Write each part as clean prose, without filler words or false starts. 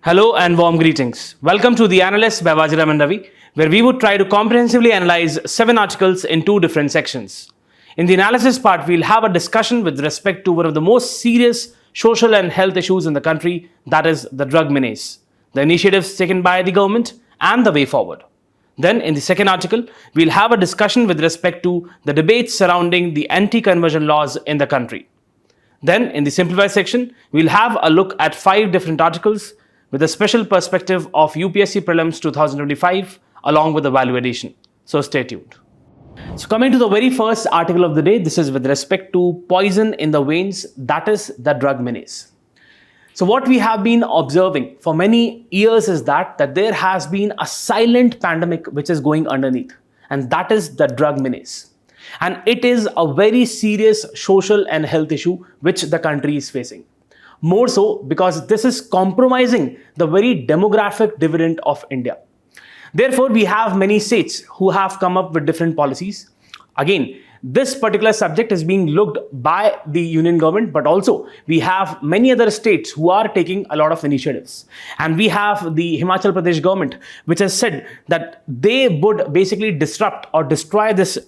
Hello and warm greetings. Welcome to the Analyst by Vajiram and Ravi, where we would try to comprehensively analyze 7 articles in 2 different sections. In the analysis part, we'll have a discussion with respect to one of the most serious social and health issues in the country, that is the drug menace, the initiatives taken by the government and the way forward. Then in the second article, we'll have a discussion with respect to the debates surrounding the anti-conversion laws in the country. Then in the simplified section, we'll have a look at 5 different articles with a special perspective of UPSC Prelims 2025 along with the value addition. So stay tuned. So coming to the very first article of the day, this is with respect to poison in the veins, that is the drug menace. So what we have been observing for many years is that there has been a silent pandemic which is going underneath, and that is the drug menace. And it is a very serious social and health issue which the country is facing. More so because this is compromising the very demographic dividend of India. Therefore, we have many states who have come up with different policies. Again, this particular subject is being looked by the union government, but also we have many other states who are taking a lot of initiatives. And we have the Himachal Pradesh government, which has said that they would basically disrupt or destroy this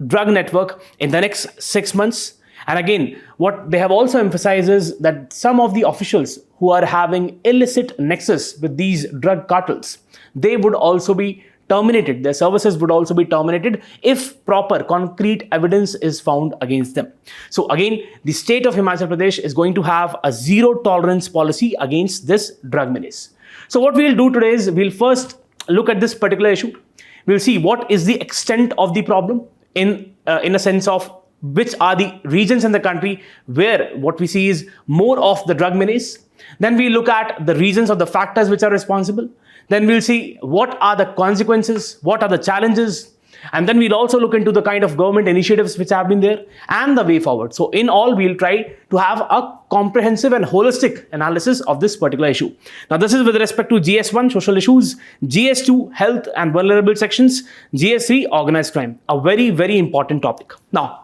drug network in the next 6 months. And again, what they have also emphasized is that some of the officials who are having illicit nexus with these drug cartels, they would also be terminated. Their services would also be terminated if proper concrete evidence is found against them. So again, the state of Himachal Pradesh is going to have a zero tolerance policy against this drug menace. So what we'll do today is we'll first look at this particular issue. We'll see what is the extent of the problem in a sense of which are the regions in the country where what we see is more of the drug menace. Then we look at the reasons or the factors which are responsible. Then we'll see what are the consequences, what are the challenges, and then we'll also look into the kind of government initiatives which have been there and the way forward. So in all, we'll try to have a comprehensive and holistic analysis of this particular issue. Now, this is with respect to GS1, social issues, GS2, health and vulnerable sections, GS3, organized crime, a very, very important topic. Now,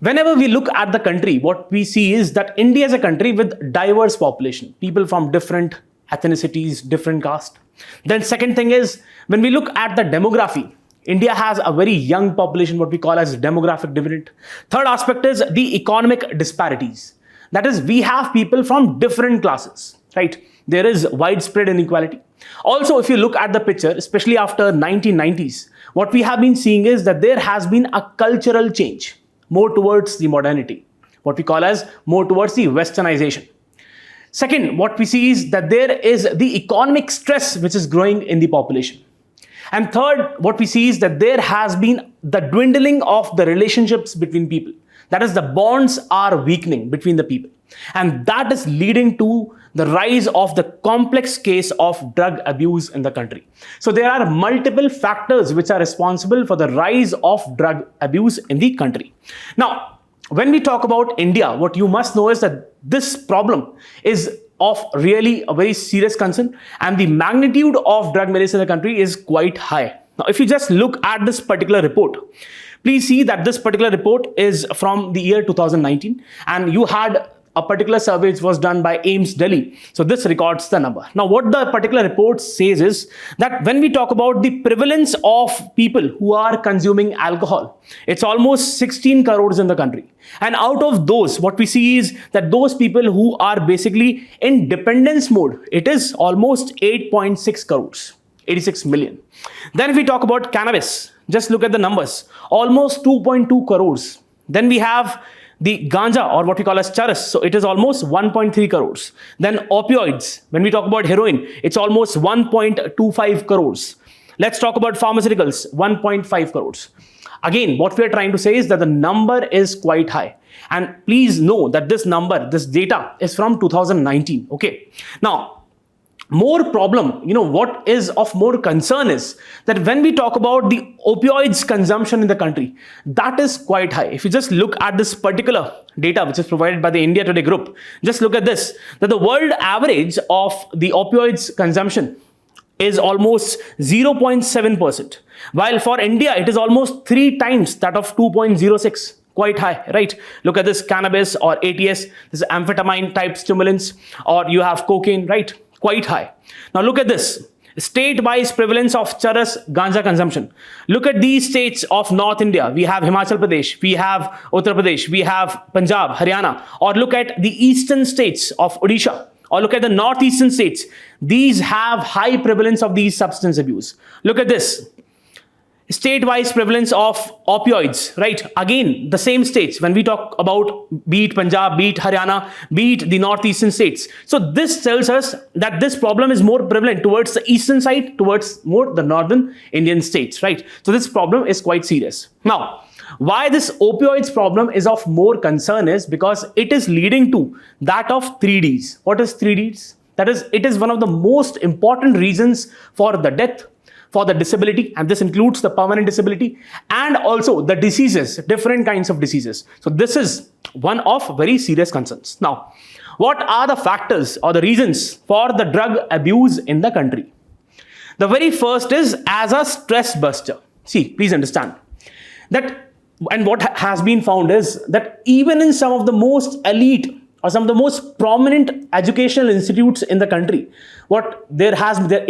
whenever we look at the country, what we see is that India is a country with diverse population, people from different ethnicities, different caste. Then second thing is, when we look at the demography, India has a very young population, what we call as demographic dividend. Third aspect is the economic disparities. That is, we have people from different classes, right? There is widespread inequality. Also, if you look at the picture, especially after 1990s, what we have been seeing is that there has been a cultural change, more towards the modernity, what we call as more towards the westernization. Second, what we see is that there is the economic stress which is growing in the population. And third, what we see is that there has been the dwindling of the relationships between people. That is, the bonds are weakening between the people. And that is leading to the rise of the complex case of drug abuse in the country. So there are multiple factors which are responsible for the rise of drug abuse in the country. Now, when we talk about India, what you must know is that this problem is of really a very serious concern, and the magnitude of drug menace in the country is quite high. Now, if you just look at this particular report, please see that this particular report is from the year 2019, and you had a particular survey which was done by AIMS Delhi. So this records the number. Now, what the particular report says is that when we talk about the prevalence of people who are consuming alcohol, it's almost 16 crores in the country. And out of those, what we see is that those people who are basically in dependence mode, it is almost 8.6 crores, 86 million. Then if we talk about cannabis, just look at the numbers, almost 2.2 crores. Then we have the ganja, or what we call as charas, so it is almost 1.3 crores. Then opioids, when we talk about heroin, it's almost 1.25 crores. Let's talk about pharmaceuticals, 1.5 crores. Again, what we are trying to say is that the number is quite high. And please know that this number, this data is from 2019, okay? Now, more problem, what is of more concern is that when we talk about the opioids consumption in the country, that is quite high. If you just look at this particular data which is provided by the India Today group, just look at this, that the world average of the opioids consumption is almost 0.7%, while for India it is almost 3 times that of 2.06. quite high, right? Look at this cannabis or ATS, this is amphetamine type stimulants, or you have cocaine, right? Quite high. Now look at this. State-wise prevalence of charas ganja consumption. Look at these states of North India. We have Himachal Pradesh, we have Uttar Pradesh, we have Punjab, Haryana, or look at the eastern states of Odisha, or look at the northeastern states. These have high prevalence of these substance abuse. Look at this. State-wise prevalence of opioids, right? Again, the same states when we talk about be it Punjab, be it Haryana, be it the northeastern states. So this tells us that this problem is more prevalent towards the eastern side, towards more the northern Indian states, right? So this problem is quite serious. Now, why this opioids problem is of more concern is because it is leading to that of 3Ds. What is 3Ds? That is, it is one of the most important reasons for the death, for the disability, and this includes the permanent disability and also the diseases, different kinds of diseases. So this is one of very serious concerns. Now, what are the factors or the reasons for the drug abuse in the country? The very first is as a stress buster. See, please understand that, and what has been found is that even in some of the most elite or some of the most prominent educational institutes in the country, it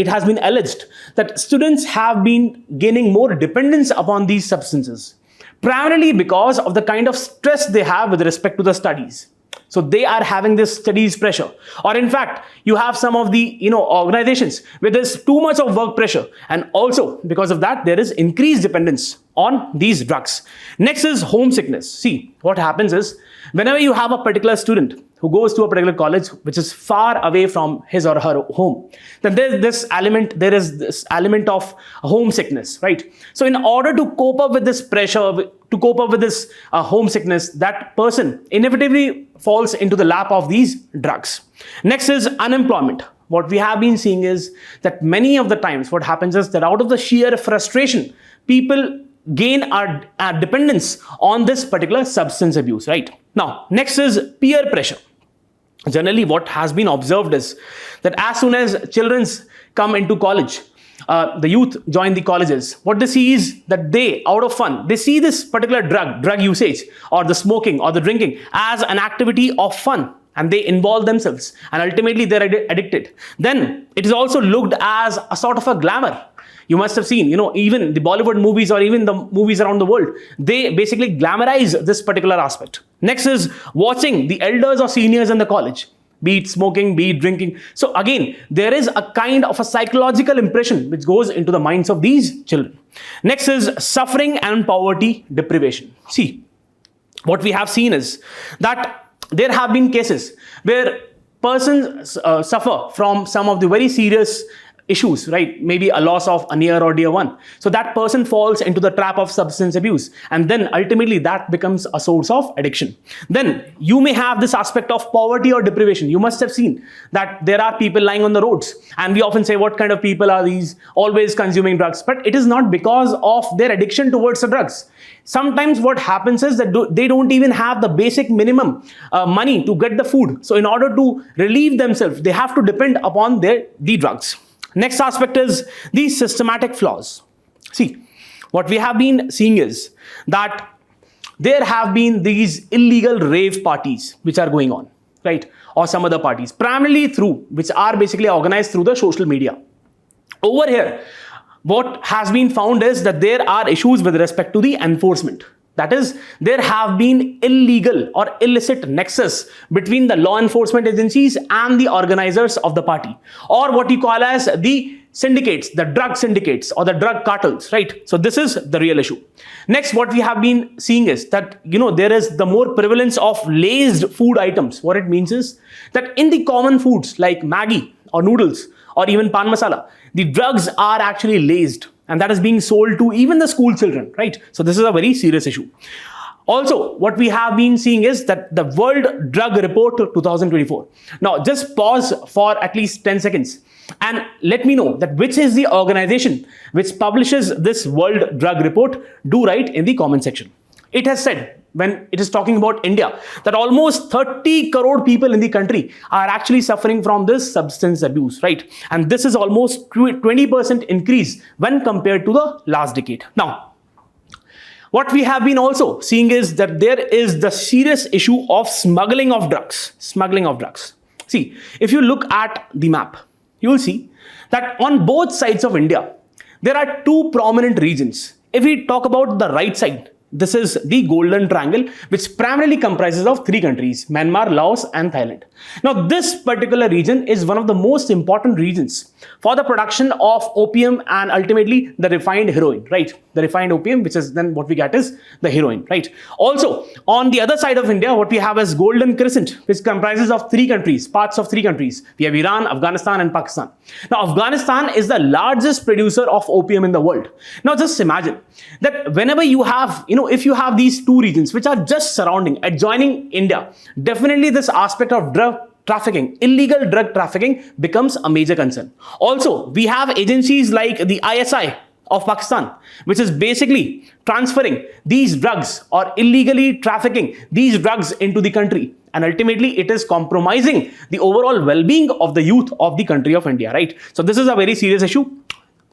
has been alleged that students have been gaining more dependence upon these substances, primarily because of the kind of stress they have with respect to the studies. So they are having this studies pressure, or in fact, you have some of the organizations where there's too much of work pressure, and also because of that, there is increased dependence on these drugs. Next is homesickness. See, what happens is whenever you have a particular student who goes to a particular college which is far away from his or her home, then there is this element of homesickness, right? So in order to cope up with this pressure, to cope up with this homesickness, that person inevitably falls into the lap of these drugs. Next is unemployment. What we have been seeing is that many of the times what happens is that out of the sheer frustration, people gain our dependence on this particular substance abuse, right? Now, next is peer pressure. Generally, what has been observed is that as soon as children come into college, the youth join the colleges, what they see is that they, out of fun, they see this particular drug usage or the smoking or the drinking as an activity of fun, and they involve themselves and ultimately they're addicted. Then it is also looked as a sort of a glamour. You must have seen, even the Bollywood movies or even the movies around the world, they basically glamorize this particular aspect. Next is watching the elders or seniors in the college, be it smoking, be it drinking. So again, there is a kind of a psychological impression which goes into the minds of these children. Next is suffering and poverty deprivation. See, what we have seen is that there have been cases where persons suffer from some of the very serious issues, right? Maybe a loss of a near or dear one. So that person falls into the trap of substance abuse, and then ultimately that becomes a source of addiction. Then you may have this aspect of poverty or deprivation. You must have seen that there are people lying on the roads, and we often say, what kind of people are these, always consuming drugs? But it is not because of their addiction towards the drugs. Sometimes what happens is that they don't even have the basic minimum money to get the food. So in order to relieve themselves, they have to depend upon the drugs. Next aspect is the systematic flaws. See, what we have been seeing is that there have been these illegal rave parties which are going on, right? Or some other parties, primarily which are basically organized through the social media. Over here, what has been found is that there are issues with respect to the enforcement. That is, there have been illegal or illicit nexus between the law enforcement agencies and the organizers of the party, or what you call as the syndicates, the drug syndicates or the drug cartels, right? So this is the real issue. Next, what we have been seeing is that, there is the more prevalence of laced food items. What it means is that in the common foods like Maggi or noodles or even pan masala, the drugs are actually laced. And that is being sold to even the school children, right? So this is a very serious issue. Also, what we have been seeing is that the World Drug Report 2024. Now, just pause for at least 10 seconds and let me know that which is the organization which publishes this World Drug Report. Do write in the comment section. It has said, when it is talking about India, that almost 30 crore people in the country are actually suffering from this substance abuse, right? And this is almost 20% increase when compared to the last decade. Now, What we have been also seeing is that there is the serious issue of smuggling of drugs. Smuggling of drugs. See, if you look at the map, you will see that on both sides of India, there are two prominent regions. If we talk about the right side, this is the Golden Triangle, which primarily comprises of three countries, Myanmar, Laos, and Thailand. Now, this particular region is one of the most important regions for the production of opium and ultimately the refined heroin, right? The refined opium, which is then what we get is the heroin, right? Also, on the other side of India, what we have is Golden Crescent, which comprises of three countries, parts of three countries. We have Iran, Afghanistan, and Pakistan. Now, Afghanistan is the largest producer of opium in the world. Now, just imagine that whenever you have, if you have these two regions which are just surrounding, adjoining India, definitely this aspect of drug trafficking, illegal drug trafficking becomes a major concern. Also, we have agencies like the ISI of Pakistan, which is basically transferring these drugs or illegally trafficking these drugs into the country. And ultimately, it is compromising the overall well-being of the youth of the country of India, right? So this is a very serious issue.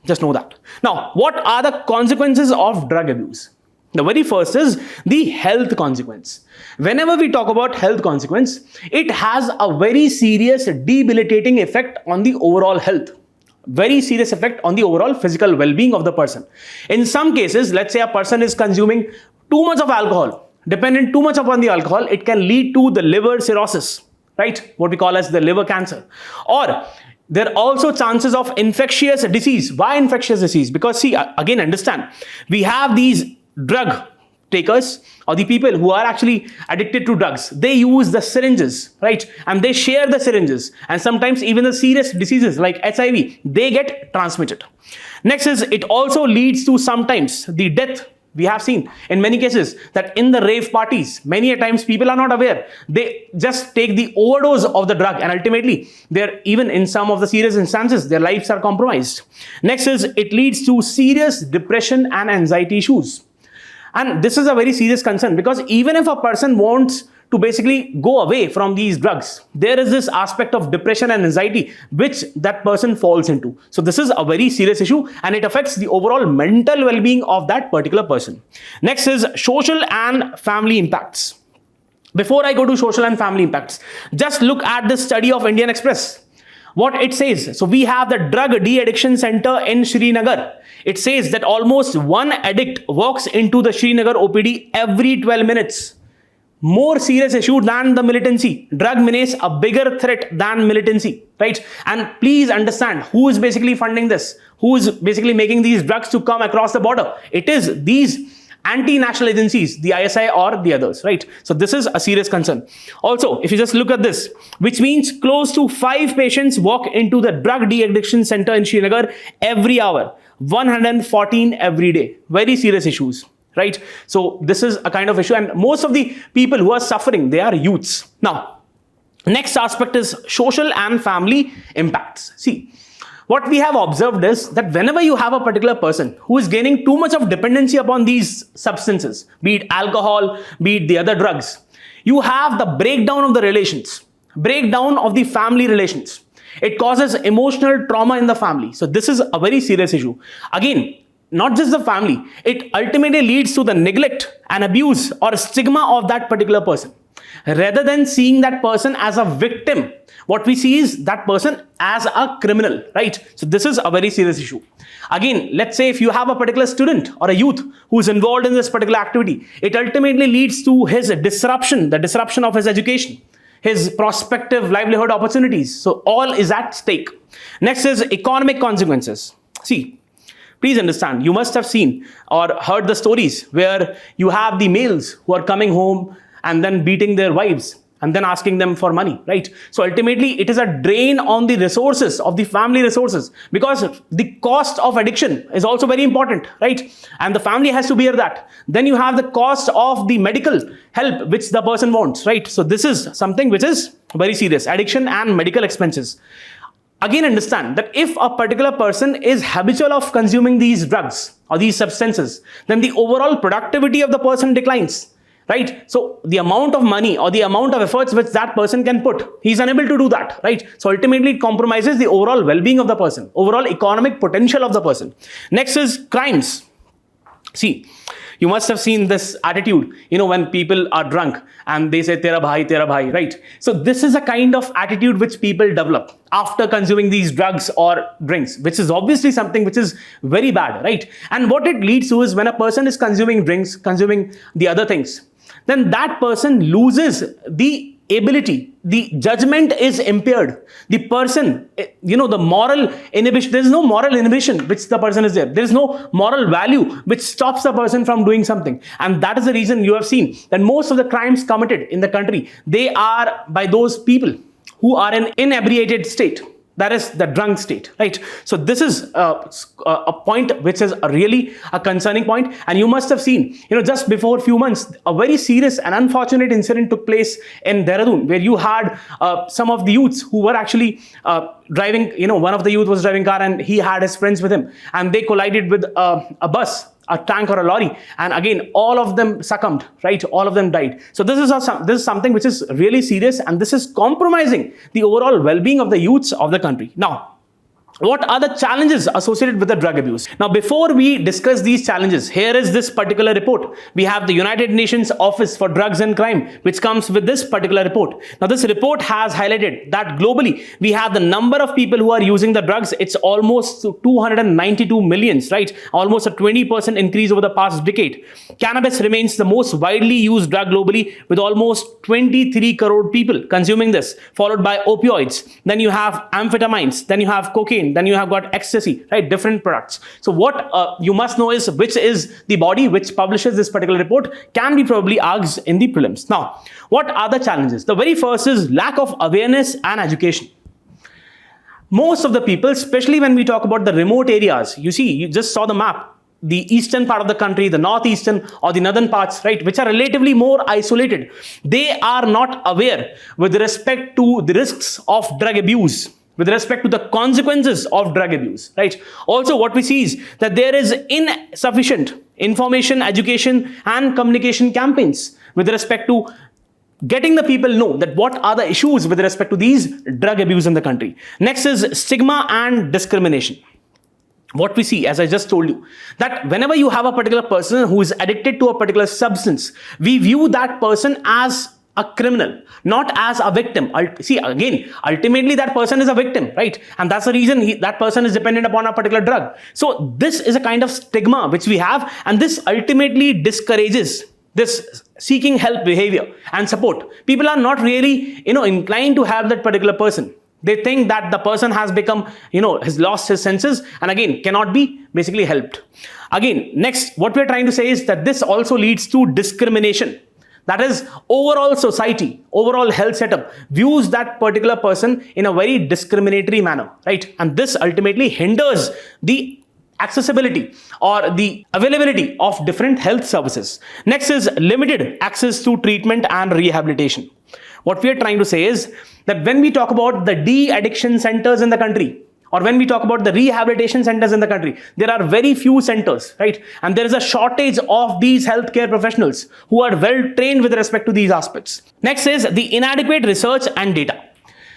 Just know that. Now, what are the consequences of drug abuse? The very first is the health consequence. Whenever we talk about health consequence, it has a very serious debilitating effect on the overall health. Very serious effect on the overall physical well-being of the person. In some cases, let's say a person is consuming too much of alcohol, dependent too much upon the alcohol, it can lead to the liver cirrhosis, right? What we call as the liver cancer. Or there are also chances of infectious disease. Why infectious disease? Because see, again, understand, we have these drug takers or the people who are actually addicted to drugs. They use the syringes, right? And they share the syringes. And sometimes even the serious diseases like HIV, they get transmitted. Next is it also leads to sometimes the death. We have seen in many cases that in the rave parties, many a times people are not aware. They just take the overdose of the drug and ultimately they're even in some of the serious instances, their lives are compromised. Next is it leads to serious depression and anxiety issues. And this is a very serious concern because even if a person wants to basically go away from these drugs, there is this aspect of depression and anxiety which that person falls into. So this is a very serious issue and it affects the overall mental well-being of that particular person. Next is social and family impacts. Before I go to social and family impacts, just look at the study of Indian Express. What it says, so we have the drug de-addiction center in Srinagar. It says that almost one addict walks into the Srinagar OPD every 12 minutes. More serious issue than the militancy. Drug menace a bigger threat than militancy, right? And please understand who is basically funding this, who is basically making these drugs to come across the border. It is these anti-national agencies, the ISI or the others, right? So this is a serious concern. Also, if you just look at this, which means close to 5 patients walk into the drug de-addiction center in Srinagar every hour, 114 every day. Very serious issues, right? So this is a kind of issue and most of the people who are suffering, they are youths. Now, next aspect is social and family impacts. See, what we have observed is that whenever you have a particular person who is gaining too much of dependency upon these substances, be it alcohol, be it the other drugs, you have the breakdown of the relations, breakdown of the family relations. It causes emotional trauma in the family. So this is a very serious issue. Again, not just the family, it ultimately leads to the neglect and abuse or stigma of that particular person. Rather than seeing that person as a victim, what we see is that person as a criminal, right? So this is a very serious issue. Again, let's say if you have a particular student or a youth who is involved in this particular activity, it ultimately leads to his disruption, the disruption of his education, his prospective livelihood opportunities. So all is at stake. Next is economic consequences. See, please understand, you must have seen or heard the stories where you have the males who are coming home and then beating their wives and then asking them for money, right? So ultimately, it is a drain on the resources of the family resources because the cost of addiction is also very important, right? And the family has to bear that. Then you have the cost of the medical help which the person wants, right? So this is something which is very serious, addiction and medical expenses. Again, understand that if a particular person is habitual of consuming these drugs or these substances, then the overall productivity of the person declines. Right? So the amount of money or the amount of efforts which that person can put, he's unable to do that, right? So ultimately it compromises the overall well-being of the person, overall economic potential of the person. Next is crimes. See, You must have seen this attitude, when people are drunk and they say, tera bhai, right? So this is a kind of attitude which people develop after consuming these drugs or drinks, which is obviously something which is very bad, right? And what it leads to is when a person is consuming drinks, consuming the other things, then that person loses the ability, the judgment is impaired. The person, the moral inhibition, there is no moral inhibition which the person is there. There is no moral value which stops the person from doing something. And that is the reason you have seen that most of the crimes committed in the country, they are by those people who are in inebriated state. That is the drunk state, right? So this is a point which is really a concerning point. And you must have seen, just before a few months, a very serious and unfortunate incident took place in Dehradun, where you had some of the youths who were actually driving, one of the youth was driving car and he had his friends with him, and they collided with a bus, a tank or a lorry, and again all of them succumbed, right? All of them died. So this is something which is really serious, and this is compromising the overall well-being of the youths of the country. Now, what are the challenges associated with the drug abuse? Now, before we discuss these challenges, here is this particular report. We have the United Nations Office for Drugs and Crime, which comes with this particular report. Now, this report has highlighted that globally, we have the number of people who are using the drugs. It's almost 292 millions, right? Almost a 20% increase over the past decade. Cannabis remains the most widely used drug globally, with almost 23 crore people consuming this, followed by opioids. Then you have amphetamines. Then you have cocaine. Then you have got ecstasy, right? Different products. So what you must know is which is the body which publishes this particular report can be probably asked in the prelims. Now, what are the challenges? The very first is lack of awareness and education. Most of the people, especially when we talk about the remote areas, you see, you just saw the map, the eastern part of the country, the northeastern or the northern parts, right, which are relatively more isolated. They are not aware with respect to the risks of drug abuse, with respect to the consequences of drug abuse, right? Also, what we see is that there is insufficient information, education, and communication campaigns with respect to getting the people know that what are the issues with respect to these drug abuse in the country. Next is stigma and discrimination. What we see, as I just told you, that whenever you have a particular person who is addicted to a particular substance, we view that person as a criminal, not as a victim. See, again, ultimately that person is a victim, right? And that's the reason that person is dependent upon a particular drug. So this is a kind of stigma which we have, and this ultimately discourages this seeking help behavior and support. People are not really, inclined to help that particular person. They think that the person has become, has lost his senses, and again, cannot be basically helped. Again, next, what we're trying to say is that this also leads to discrimination. That is, overall society, overall health setup views that particular person in a very discriminatory manner, right? And this ultimately hinders the accessibility or the availability of different health services. Next is limited access to treatment and rehabilitation. What we are trying to say is that when we talk about the de-addiction centers in the country, or when we talk about the rehabilitation centers in the country, there are very few centers, right? And there is a shortage of these healthcare professionals who are well trained with respect to these aspects. Next is the inadequate research and data.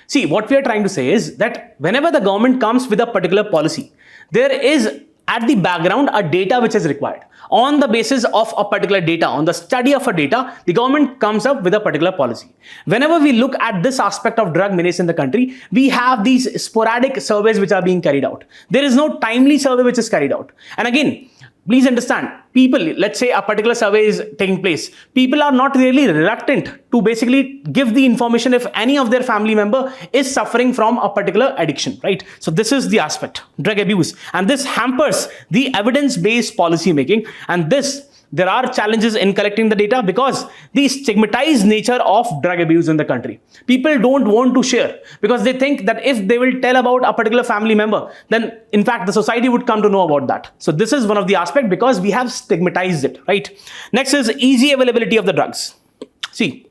See, what we are trying to say is that whenever the government comes with a particular policy, there is at the background a data which is required. On the basis of a particular data, on the study of a data, the government comes up with a particular policy. Whenever we look at this aspect of drug menace in the country, we have these sporadic surveys which are being carried out. There is no timely survey which is carried out. And again, please understand, people, let's say a particular survey is taking place. People are not really reluctant to basically give the information if any of their family member is suffering from a particular addiction, right? So this is the aspect, drug abuse. And this hampers the evidence-based policy making. And there are challenges in collecting the data because the stigmatized nature of drug abuse in the country. People don't want to share because they think that if they will tell about a particular family member, then in fact the society would come to know about that. So this is one of the aspects because we have stigmatized it, right? Next is easy availability of the drugs. See,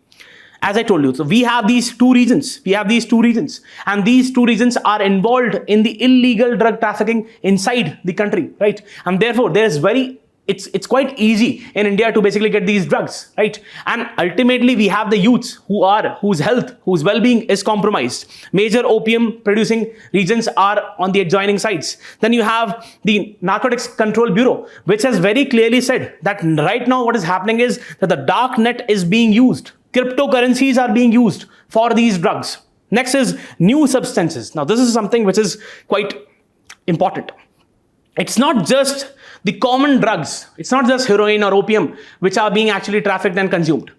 as I told you, so we have these two regions. And these two regions are involved in the illegal drug trafficking inside the country, right? And therefore, there is very it's quite easy in India to basically get these drugs, right? And ultimately we have the youths whose health, whose well-being is compromised. Major opium producing regions are on the adjoining sites. Then you have the Narcotics Control Bureau, which has very clearly said that right now what is happening is that the dark net is being used. Cryptocurrencies are being used for these drugs. Next is new substances. Now this is something which is quite important. It's not just the common drugs. It's not just heroin or opium which are being actually trafficked and consumed.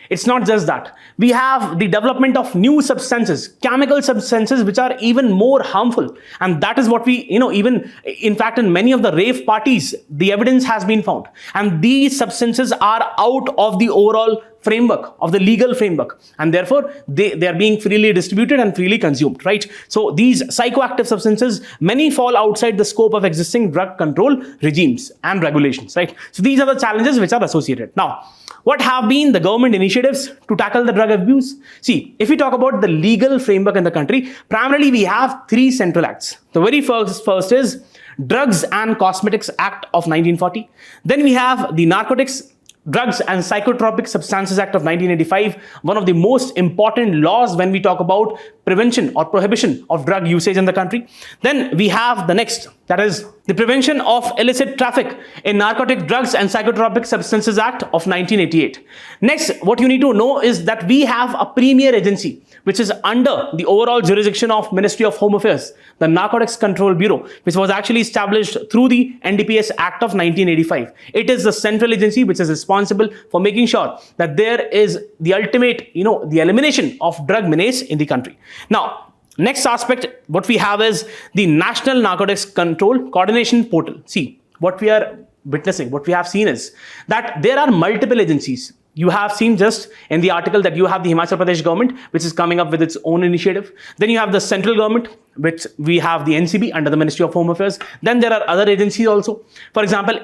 It's not just that. We have the development of new substances, chemical substances which are even more harmful. And that is what we, even in fact, in many of the rave parties, the evidence has been found. And these substances are out of the overall framework, of the legal framework. And therefore, they are being freely distributed and freely consumed, right? So these psychoactive substances, many fall outside the scope of existing drug control regimes and regulations, right? So these are the challenges which are associated. Now, what have been the government initiatives to tackle the drug abuse? See, if we talk about the legal framework in the country, primarily we have three central acts. The very first is Drugs and Cosmetics Act of 1940. Then we have the Narcotics, Drugs and Psychotropic Substances Act of 1985, one of the most important laws when we talk about prevention or prohibition of drug usage in the country. Then we have the next, that is the Prevention of Illicit Traffic in Narcotic Drugs and Psychotropic Substances Act of 1988. Next, what you need to know is that we have a premier agency which is under the overall jurisdiction of Ministry of Home Affairs, the Narcotics Control Bureau, which was actually established through the NDPS Act of 1985. It is the central agency which is responsible for making sure that there is the ultimate, the elimination of drug menace in the country. Now, next aspect, what we have is the National Narcotics Control Coordination Portal. See, what we are witnessing, what we have seen is that there are multiple agencies. You have seen just in the article that you have the Himachal Pradesh government, which is coming up with its own initiative. Then you have the central government, which we have the NCB under the Ministry of Home Affairs. Then there are other agencies also. For example,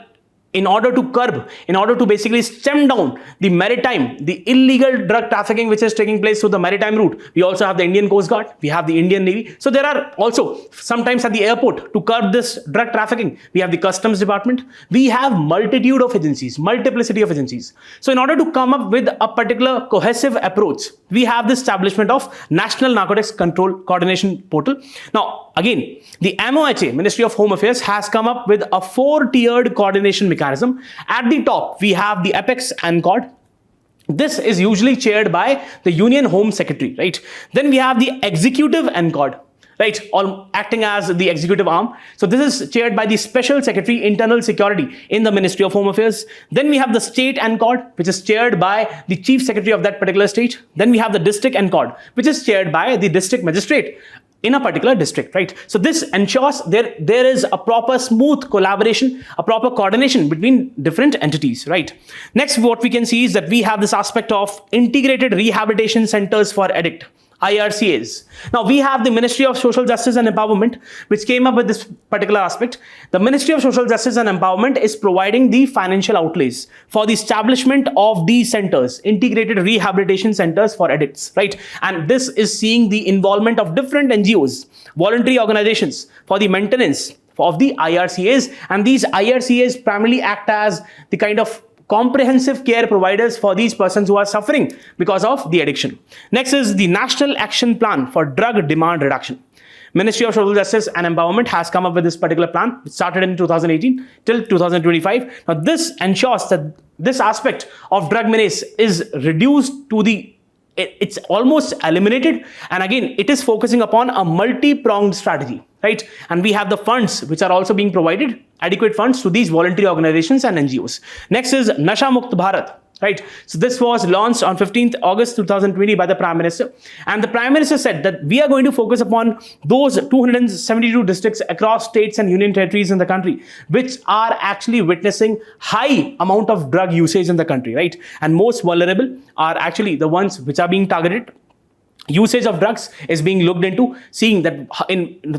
in order to basically stem down the illegal drug trafficking which is taking place through the maritime route, we also have the Indian Coast Guard, we have the Indian Navy. So there are also sometimes at the airport to curb this drug trafficking, we have the Customs Department. We have multiplicity of agencies. So in order to come up with a particular cohesive approach, we have the establishment of National Narcotics Control Coordination Portal. Now, again, the MOHA, Ministry of Home Affairs, has come up with a 4-tiered coordination mechanism. At the top, we have the Apex NCORD. This is usually chaired by the Union Home Secretary, right? Then we have the Executive NCORD, right? All acting as the executive arm. So this is chaired by the Special Secretary Internal Security in the Ministry of Home Affairs. Then we have the State NCORD, which is chaired by the Chief Secretary of that particular state. Then we have the District NCORD, which is chaired by the District Magistrate in a particular district, right? So this ensures there is a proper smooth collaboration, a proper coordination between different entities, right? Next, what we can see is that we have this aspect of Integrated Rehabilitation Centers for Addict, IRCAs. Now, we have the Ministry of Social Justice and Empowerment, which came up with this particular aspect. The Ministry of Social Justice and Empowerment is providing the financial outlays for the establishment of these centers, Integrated Rehabilitation Centers for Addicts, right? And this is seeing the involvement of different NGOs, voluntary organizations for the maintenance of the IRCAs. And these IRCAs primarily act as the kind of comprehensive care providers for these persons who are suffering because of the addiction. Next is the National Action Plan for Drug Demand Reduction. Ministry of Social Justice and Empowerment has come up with this particular plan. It started in 2018 till 2025. Now, this ensures that this aspect of drug menace is reduced to it's almost eliminated. And again, it is focusing upon a multi-pronged strategy, right? And we have the funds which are also being provided, adequate funds to these voluntary organizations and NGOs. Next is Nasha Mukt Bharat, right? So this was launched on 15th August 2020 by the Prime Minister. And the Prime Minister said that we are going to focus upon those 272 districts across states and union territories in the country, which are actually witnessing high amount of drug usage in the country, right? And most vulnerable are actually the ones which are being targeted. Usage of drugs is being looked into, seeing that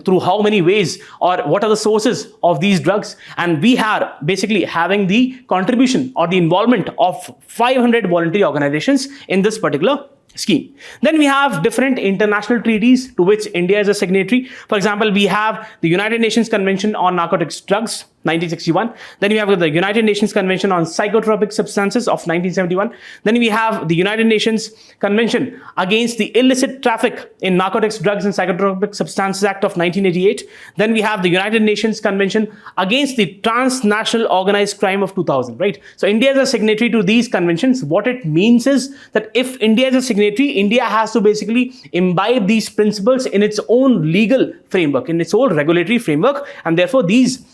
through how many ways or what are the sources of these drugs. And we are basically having the contribution or the involvement of 500 voluntary organizations in this particular scheme. Then we have different international treaties to which India is a signatory. For example, we have the United Nations Convention on Narcotics Drugs, 1961. Then we have the United Nations Convention on Psychotropic Substances of 1971. Then we have the United Nations Convention against the Illicit Traffic in Narcotics, Drugs and Psychotropic Substances Act of 1988. Then we have the United Nations Convention against the Transnational Organized Crime of 2000, right? So India is a signatory to these conventions. What it means is that if India is a signatory, India has to basically imbibe these principles in its own legal framework, in its own regulatory framework, and therefore these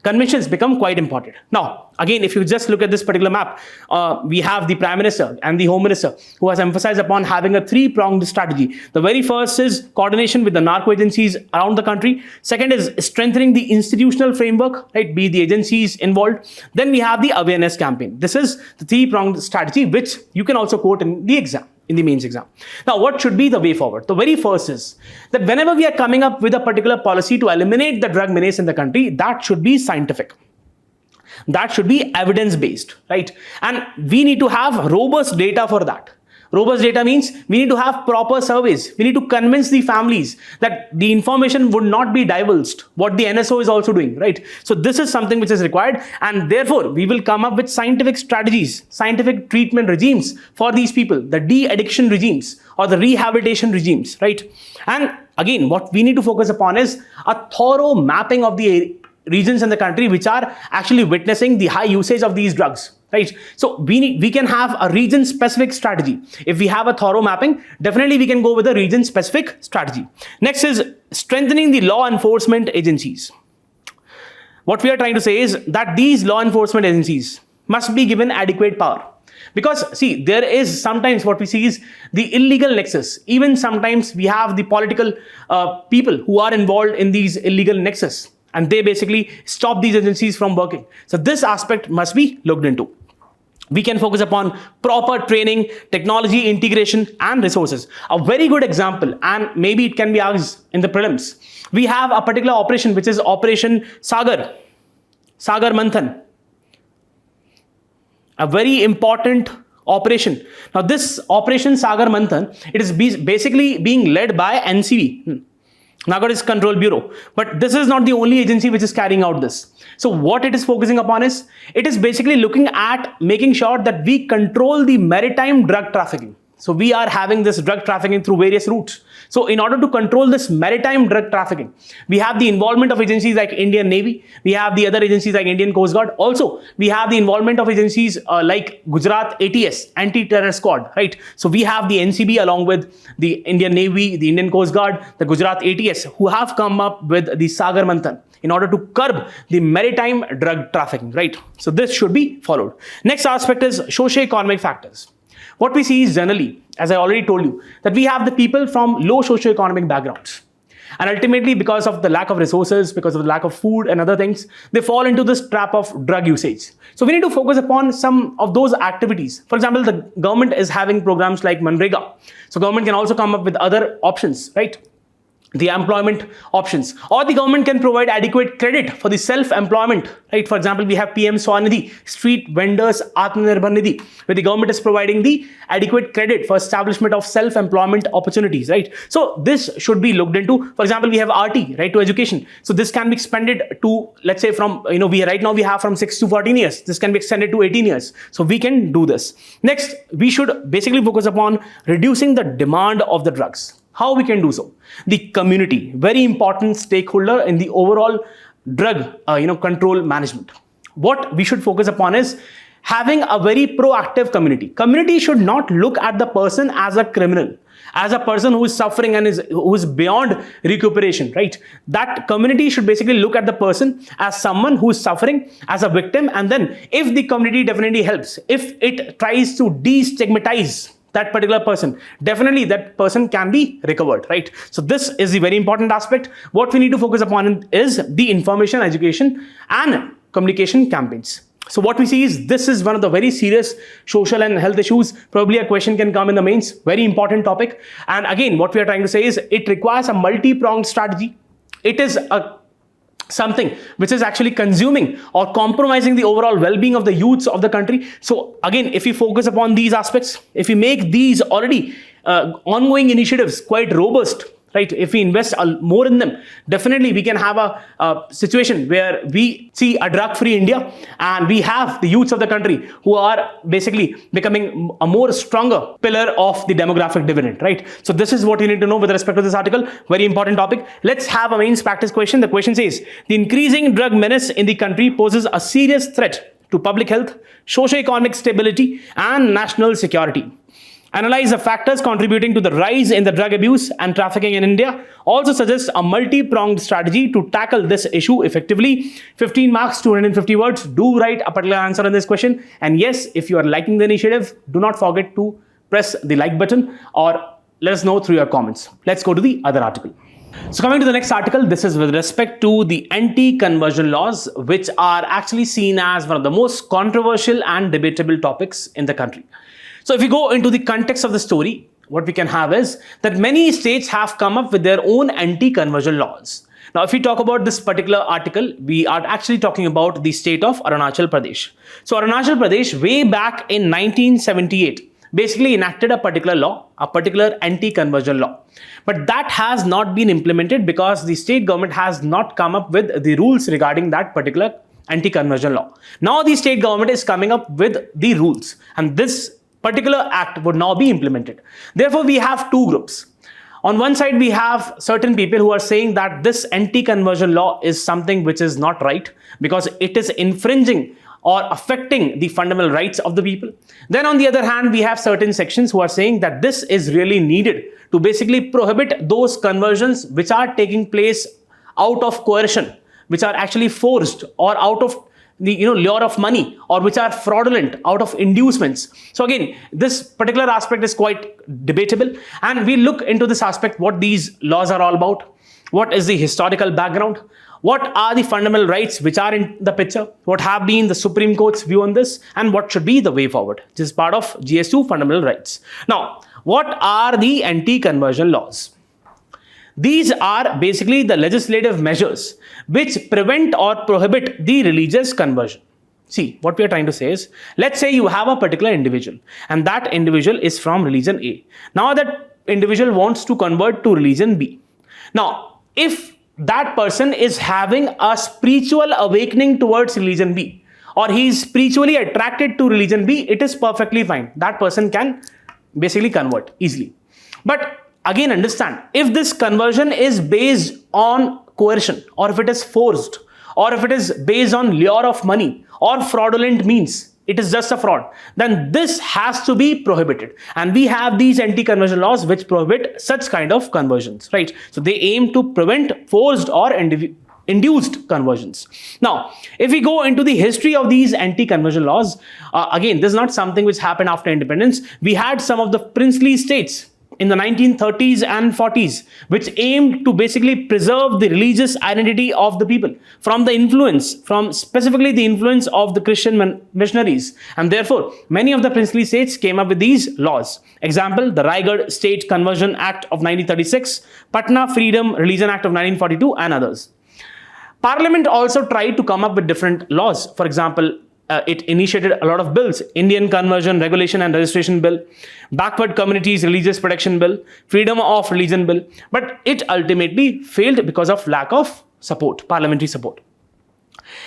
conventions become quite important. Now, again, if you just look at this particular map, we have the Prime Minister and the Home Minister who has emphasized upon having a three-pronged strategy. The very first is coordination with the narco agencies around the country. Second is strengthening the institutional framework, right, be the agencies involved. Then we have the awareness campaign. This is the three-pronged strategy which you can also quote in the exam, in the mains exam. Now, what should be the way forward? The very first is that whenever we are coming up with a particular policy to eliminate the drug menace in the country, that should be scientific. That should be evidence-based, right? And we need to have robust data for that. Robust data means we need to have proper surveys. We need to convince the families that the information would not be divulged, what the NSO is also doing, right? So this is something which is required, and therefore we will come up with scientific strategies, scientific treatment regimes for these people, the de-addiction regimes or the rehabilitation regimes, right? And again, what we need to focus upon is a thorough mapping of the regions in the country which are actually witnessing the high usage of these drugs, right? So we can have a region specific strategy. If we have a thorough mapping, definitely we can go with a region specific strategy. Next is strengthening the law enforcement agencies. What we are trying to say is that these law enforcement agencies must be given adequate power. Because see, there is sometimes what we see is the illegal nexus. Even sometimes we have the political people who are involved in these illegal nexus, and they basically stop these agencies from working. So this aspect must be looked into. We can focus upon proper training, technology integration, and resources. A very good example, and maybe it can be asked in the prelims. We have a particular operation which is Operation Sagar Manthan. A very important operation. Now this Operation Sagar Manthan, it is basically being led by NCB, Narcotics Control Bureau. But this is not the only agency which is carrying out this. So what it is focusing upon is, it is basically looking at making sure that we control the maritime drug trafficking. So we are having this drug trafficking through various routes. So in order to control this maritime drug trafficking, we have the involvement of agencies like Indian Navy. We have the other agencies like Indian Coast Guard. Also, we have the involvement of agencies like Gujarat ATS, Anti-Terror Squad, right? So we have the NCB along with the Indian Navy, the Indian Coast Guard, the Gujarat ATS, who have come up with the Sagar Manthan in order to curb the maritime drug trafficking, right? So this should be followed. Next aspect is socio-economic factors. What we see is generally, as I already told you, that we have the people from low socio-economic backgrounds. And ultimately, because of the lack of resources, because of the lack of food and other things, they fall into this trap of drug usage. So we need to focus upon some of those activities. For example, the government is having programs like Manrega. So government can also come up with other options, right? The employment options, or the government can provide adequate credit for the self-employment, right? For example, we have PM Swanidhi, Street Vendors Atmanirbhar Nidhi, where the government is providing the adequate credit for establishment of self-employment opportunities, right? So this should be looked into. For example, we have RT, right to education. So this can be expanded to, let's say from, right now we have from 6 to 14 years. This can be extended to 18 years. So we can do this. Next, we should basically focus upon reducing the demand of the drugs. How we can do so? The community, very important stakeholder in the overall drug control management. What we should focus upon is having a very proactive community. Community should not look at the person as a criminal, as a person who is suffering and who is beyond recuperation, right? That community should basically look at the person as someone who is suffering, as a victim, and then if the community definitely helps, if it tries to destigmatize that particular person, definitely that person can be recovered, right? So this is the very important aspect. What we need to focus upon is the information, education, and communication campaigns. So what we see is this is one of the very serious social and health issues. Probably a question can come in the mains. Very important topic. And again, what we are trying to say is it requires a multi-pronged strategy. It is something which is actually consuming or compromising the overall well-being of the youths of the country. So again, if we focus upon these aspects, if we make these already ongoing initiatives quite robust, right? If we invest more in them, definitely we can have a situation where we see a drug-free India, and we have the youths of the country who are basically becoming a more stronger pillar of the demographic dividend, right? So this is what you need to know with respect to this article. Very important topic. Let's have a mains practice question. The question says, the increasing drug menace in the country poses a serious threat to public health, socio-economic stability, and national security. Analyze the factors contributing to the rise in the drug abuse and trafficking in India. Also suggests a multi-pronged strategy to tackle this issue effectively. 15 marks, 250 words. Do write a particular answer on this question. And yes, if you are liking the initiative, do not forget to press the like button or let us know through your comments. Let's go to the other article. So coming to the next article, this is with respect to the anti-conversion laws, which are actually seen as one of the most controversial and debatable topics in the country. So if we go into the context of the story, what we can have is that many states have come up with their own anti-conversion laws. Now, if we talk about this particular article, we are actually talking about the state of Arunachal Pradesh. So Arunachal Pradesh, way back in 1978, basically enacted a particular law, a particular anti-conversion law. But that has not been implemented because the state government has not come up with the rules regarding that particular anti-conversion law. Now the state government is coming up with the rules, and this particular act would now be implemented. Therefore, we have two groups. On one side, we have certain people who are saying that this anti-conversion law is something which is not right because it is infringing or affecting the fundamental rights of the people. Then on the other hand, we have certain sections who are saying that this is really needed to basically prohibit those conversions which are taking place out of coercion, which are actually forced or out of the lure of money, or which are fraudulent out of inducements. So again, this particular aspect is quite debatable, and we look into this aspect, what these laws are all about, what is the historical background, what are the fundamental rights which are in the picture, what have been the Supreme Court's view on this, and what should be the way forward. This is part of GS2 fundamental rights. Now, what are the anti-conversion laws? These are basically the legislative measures which prevent or prohibit the religious conversion. See, what we are trying to say is, let's say you have a particular individual and that individual is from religion A. Now that individual wants to convert to religion B. Now, if that person is having a spiritual awakening towards religion B, or he is spiritually attracted to religion B, it is perfectly fine. That person can basically convert easily. But again, understand, if this conversion is based on coercion, or if it is forced, or if it is based on lure of money or fraudulent means, it is just a fraud, then this has to be prohibited. And we have these anti-conversion laws which prohibit such kind of conversions, right? So they aim to prevent forced or induced conversions. Now, if we go into the history of these anti-conversion laws, again, this is not something which happened after independence. We had some of the princely states in the 1930s and 40s, which aimed to basically preserve the religious identity of the people from the influence, from specifically the influence of the Christian missionaries. And therefore, many of the princely states came up with these laws. Example, the Raigad State Conversion Act of 1936, Patna Freedom Religion Act of 1942, and others. Parliament also tried to come up with different laws. For example, it initiated a lot of bills: Indian Conversion Regulation and Registration Bill, Backward Communities Religious Protection Bill, Freedom of Religion Bill, but it ultimately failed because of lack of support, parliamentary support.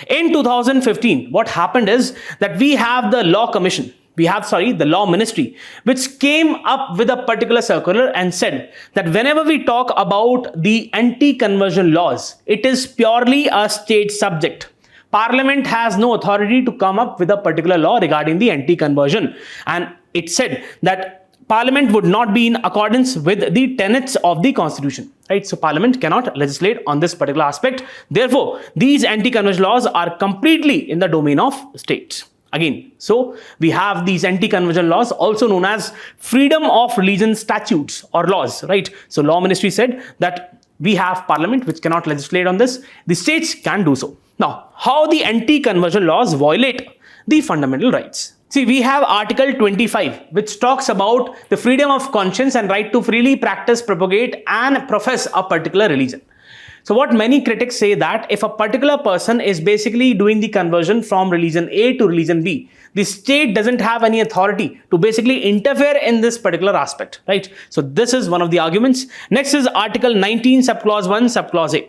In 2015, what happened is that we have the Law Commission, the Law Ministry, which came up with a particular circular and said that whenever we talk about the anti-conversion laws, it is purely a state subject. Parliament has no authority to come up with a particular law regarding the anti-conversion. And it said that Parliament would not be in accordance with the tenets of the Constitution, right? So Parliament cannot legislate on this particular aspect. Therefore, these anti-conversion laws are completely in the domain of states. Again, so we have these anti-conversion laws, also known as freedom of religion statutes or laws, right? So Law Ministry said that we have Parliament which cannot legislate on this. The states can do so. Now, how the anti-conversion laws violate the fundamental rights? See, we have Article 25, which talks about the freedom of conscience and right to freely practice, propagate, and profess a particular religion. So what many critics say that if a particular person is basically doing the conversion from religion A to religion B, the state doesn't have any authority to basically interfere in this particular aspect, right? So this is one of the arguments. Next is Article 19, subclause 1, subclause A,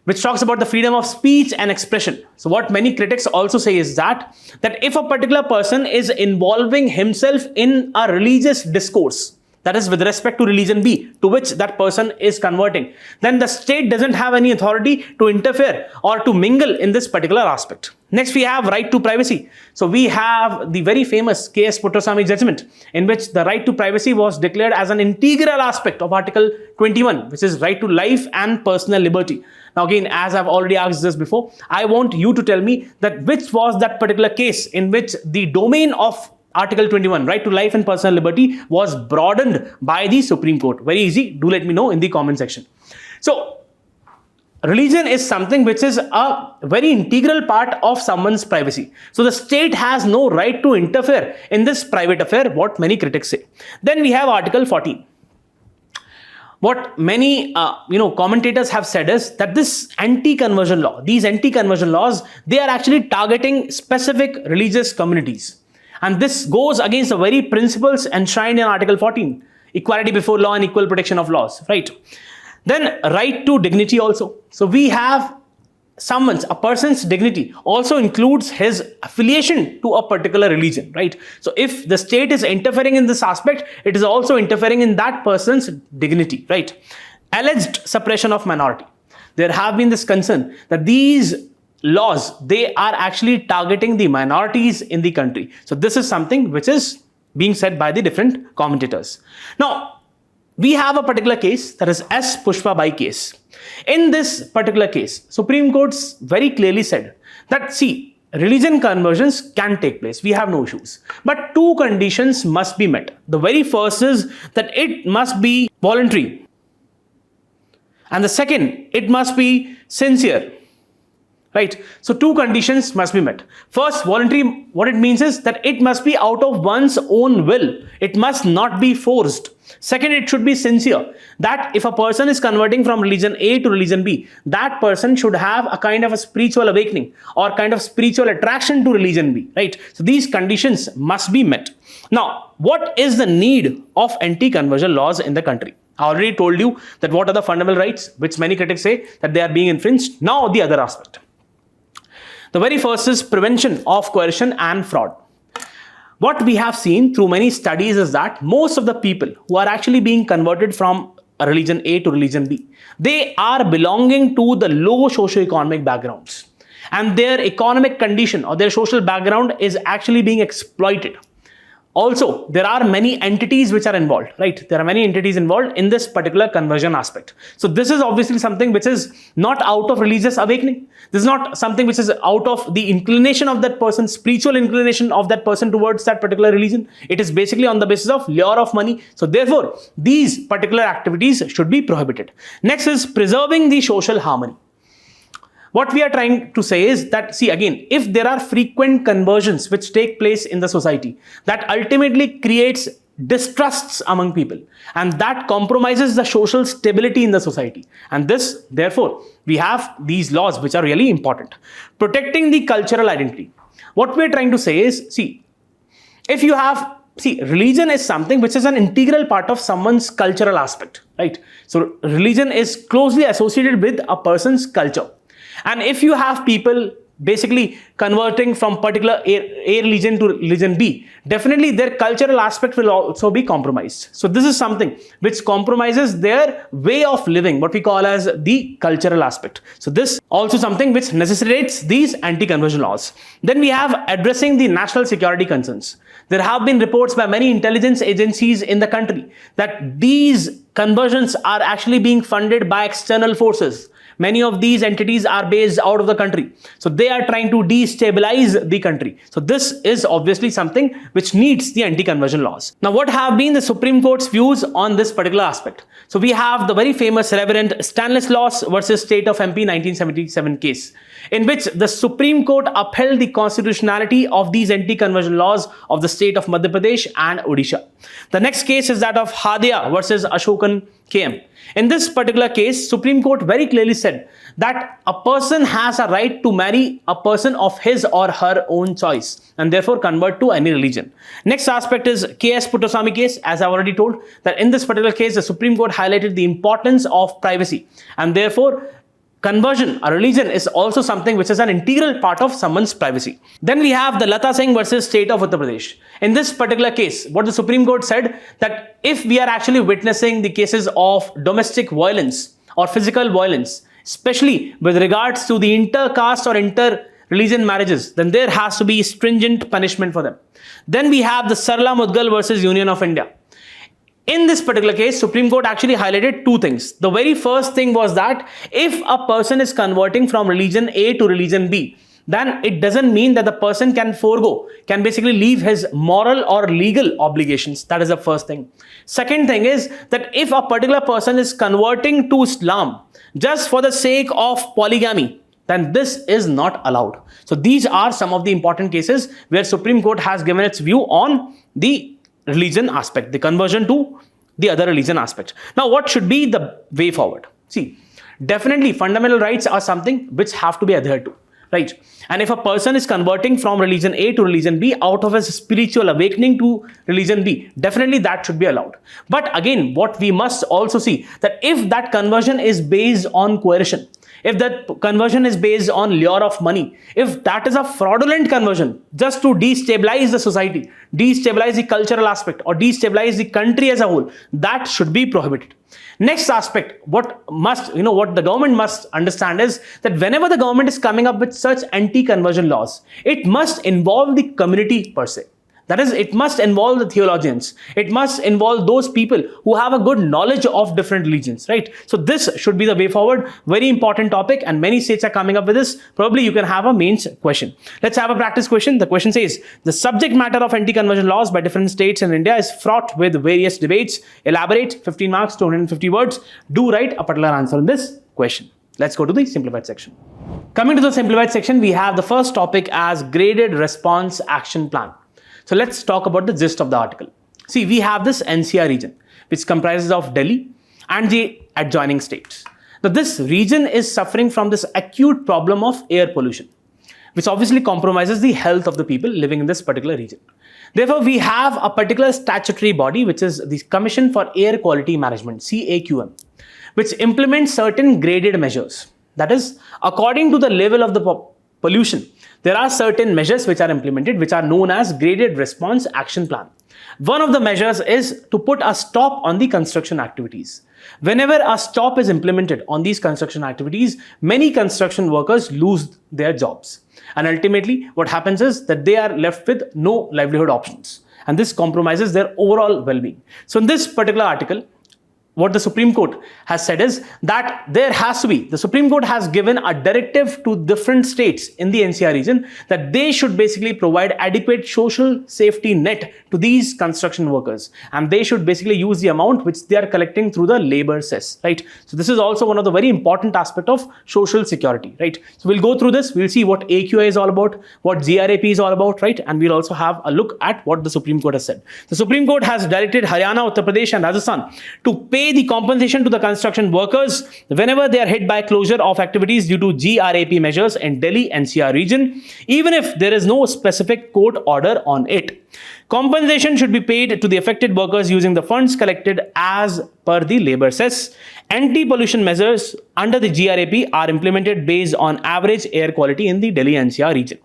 which talks about the freedom of speech and expression. So what many critics also say is that if a particular person is involving himself in a religious discourse, that is with respect to religion B, to which that person is converting, then the state doesn't have any authority to interfere or to mingle in this particular aspect. Next, we have right to privacy. So we have the very famous K.S. Puttaswamy judgment, in which the right to privacy was declared as an integral aspect of Article 21, which is right to life and personal liberty. Now again, as I've already asked this before, I want you to tell me that which was that particular case in which the domain of Article 21, right to life and personal liberty, was broadened by the Supreme Court. Very easy. Do let me know in the comment section. So religion is something which is a very integral part of someone's privacy. So the state has no right to interfere in this private affair, what many critics say. Then we have Article 14. What many commentators have said is that this anti-conversion law, these anti-conversion laws, they are actually targeting specific religious communities. And this goes against the very principles enshrined in Article 14, equality before law and equal protection of laws, right? Then right to dignity also. So we have a person's dignity also includes his affiliation to a particular religion, right? So if the state is interfering in this aspect, it is also interfering in that person's dignity, right? Alleged suppression of minority. There have been this concern that these laws, they are actually targeting the minorities in the country. So this is something which is being said by the different commentators. Now, we have a particular case, that is S. Pushpa Bai case. In this particular case, Supreme Court's very clearly said that, see, religion conversions can take place. We have no issues. But two conditions must be met. The very first is that it must be voluntary. And the second, it must be sincere. Right? So two conditions must be met. First, voluntary, what it means is that it must be out of one's own will. It must not be forced. Second, it should be sincere. That if a person is converting from religion A to religion B, that person should have a kind of a spiritual awakening or kind of spiritual attraction to religion B. Right? So these conditions must be met. Now, what is the need of anti-conversion laws in the country? I already told you that what are the fundamental rights, which many critics say that they are being infringed. Now, the other aspect. The very first is prevention of coercion and fraud. What we have seen through many studies is that most of the people who are actually being converted from a religion A to religion B, they are belonging to the low socioeconomic backgrounds. And their economic condition or their social background is actually being exploited. Also, there are many entities which are involved, right? There are many entities involved in this particular conversion aspect. So this is obviously something which is not out of religious awakening. This is not something which is out of the inclination of that person, spiritual inclination of that person towards that particular religion. It is basically on the basis of lure of money. So therefore, these particular activities should be prohibited. Next is preserving the social harmony. What we are trying to say is that, see, again, if there are frequent conversions which take place in the society, that ultimately creates distrusts among people, and that compromises the social stability in the society. And this, therefore, we have these laws which are really important. Protecting the cultural identity. What we're trying to say is, see, if you have, see, religion is something which is an integral part of someone's cultural aspect, right? So religion is closely associated with a person's culture. And if you have people basically converting from particular A religion to religion B, definitely their cultural aspect will also be compromised. So this is something which compromises their way of living, what we call as the cultural aspect. So this also something which necessitates these anti-conversion laws. Then we have addressing the national security concerns. There have been reports by many intelligence agencies in the country that these conversions are actually being funded by external forces. Many of these entities are based out of the country. So they are trying to destabilize the country. So this is obviously something which needs the anti-conversion laws. Now, what have been the Supreme Court's views on this particular aspect? So we have the very famous Reverend Stanislaus versus State of MP 1977 case, in which the Supreme Court upheld the constitutionality of these anti-conversion laws of the state of Madhya Pradesh and Odisha. The next case is that of Hadia versus Ashokan KM. In this particular case, Supreme Court very clearly said that a person has a right to marry a person of his or her own choice and therefore convert to any religion. Next aspect is KS Puttaswamy case. As I already told, that in this particular case, the Supreme Court highlighted the importance of privacy and therefore conversion, a religion, is also something which is an integral part of someone's privacy. Then we have the Lata Singh versus State of Uttar Pradesh. In this particular case, what the Supreme Court said, that if we are actually witnessing the cases of domestic violence or physical violence, especially with regards to the inter-caste or inter-religion marriages, then there has to be stringent punishment for them. Then we have the Sarla Mudgal versus Union of India. In this particular case, Supreme Court actually highlighted two things. The very first thing was that if a person is converting from religion A to religion B, then it doesn't mean that the person can basically leave his moral or legal obligations. That is the first thing. Second thing is that if a particular person is converting to Islam just for the sake of polygamy, then this is not allowed. So these are some of the important cases where Supreme Court has given its view on the religion aspect, the conversion to the other religion aspect. Now, what should be the way forward? See, definitely fundamental rights are something which have to be adhered to, right? And if a person is converting from religion A to religion B out of his spiritual awakening to religion B, definitely that should be allowed. But again, what we must also see, that if that conversion is based on coercion, if that conversion is based on lure of money, if that is a fraudulent conversion just to destabilize the society, destabilize the cultural aspect or destabilize the country as a whole, that should be prohibited. Next aspect, what the government must understand is that whenever the government is coming up with such anti-conversion laws, it must involve the community per se. That is, it must involve the theologians. It must involve those people who have a good knowledge of different religions, right? So this should be the way forward. Very important topic, and many states are coming up with this. Probably you can have a mains question. Let's have a practice question. The question says, the subject matter of anti-conversion laws by different states in India is fraught with various debates. Elaborate, 15 marks, 250 words. Do write a particular answer in this question. Let's go to the simplified section. Coming to the simplified section, we have the first topic as graded response action plan. So let's talk about the gist of the article. See, we have this NCR region, which comprises of Delhi and the adjoining states. Now, this region is suffering from this acute problem of air pollution, which obviously compromises the health of the people living in this particular region. Therefore, we have a particular statutory body, which is the Commission for Air Quality Management, CAQM, which implements certain graded measures. That is, according to the level of the pollution, there are certain measures which are implemented, which are known as graded response action plan. One of the measures is to put a stop on the construction activities. Whenever a stop is implemented on these construction activities, many construction workers lose their jobs. And ultimately, what happens is that they are left with no livelihood options. And this compromises their overall well-being. So in this particular article, what the Supreme Court has said is that the Supreme Court has given a directive to different states in the NCR region that they should basically provide adequate social safety net to these construction workers. And they should basically use the amount which they are collecting through the labor cess, right? So this is also one of the very important aspect of social security, right? So we'll go through this. We'll see what AQI is all about, what GRAP is all about, right? And we'll also have a look at what the Supreme Court has said. The Supreme Court has directed Haryana, Uttar Pradesh and Rajasthan to pay the compensation to the construction workers whenever they are hit by closure of activities due to GRAP measures in Delhi NCR region, even if there is no specific court order on it. Compensation should be paid to the affected workers using the funds collected as per the labor cess. Anti-pollution measures under the GRAP are implemented based on average air quality in the Delhi NCR region.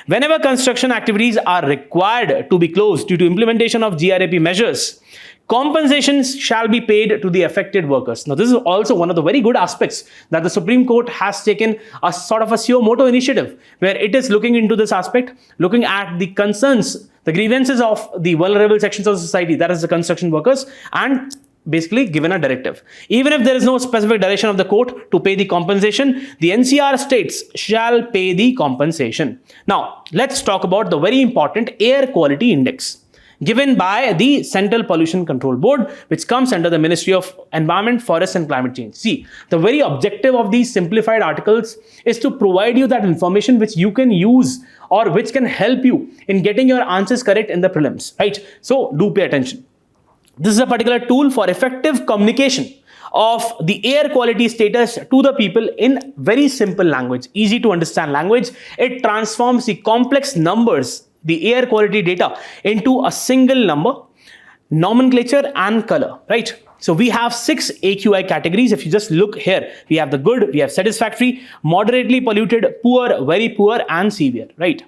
Whenever construction activities are required to be closed due to implementation of GRAP measures, compensations shall be paid to the affected workers. Now, this is also one of the very good aspects that the Supreme Court has taken a sort of a suo moto initiative, where it is looking into this aspect, looking at the concerns, the grievances of the vulnerable sections of society, that is the construction workers, and basically given a directive. Even if there is no specific direction of the court to pay the compensation, the NCR states shall pay the compensation. Now, let's talk about the very important air quality index given by the Central Pollution Control Board, which comes under the Ministry of Environment, Forest and Climate Change. See, the very objective of these simplified articles is to provide you that information which you can use or which can help you in getting your answers correct in the prelims, right? So do pay attention. This is a particular tool for effective communication of the air quality status to the people in very simple language, easy to understand language. It transforms the complex numbers, the air quality data, into a single number, nomenclature and color, right? So we have 6 AQI categories. If you just look here, we have the good, we have satisfactory, moderately polluted, poor, very poor, and severe, right?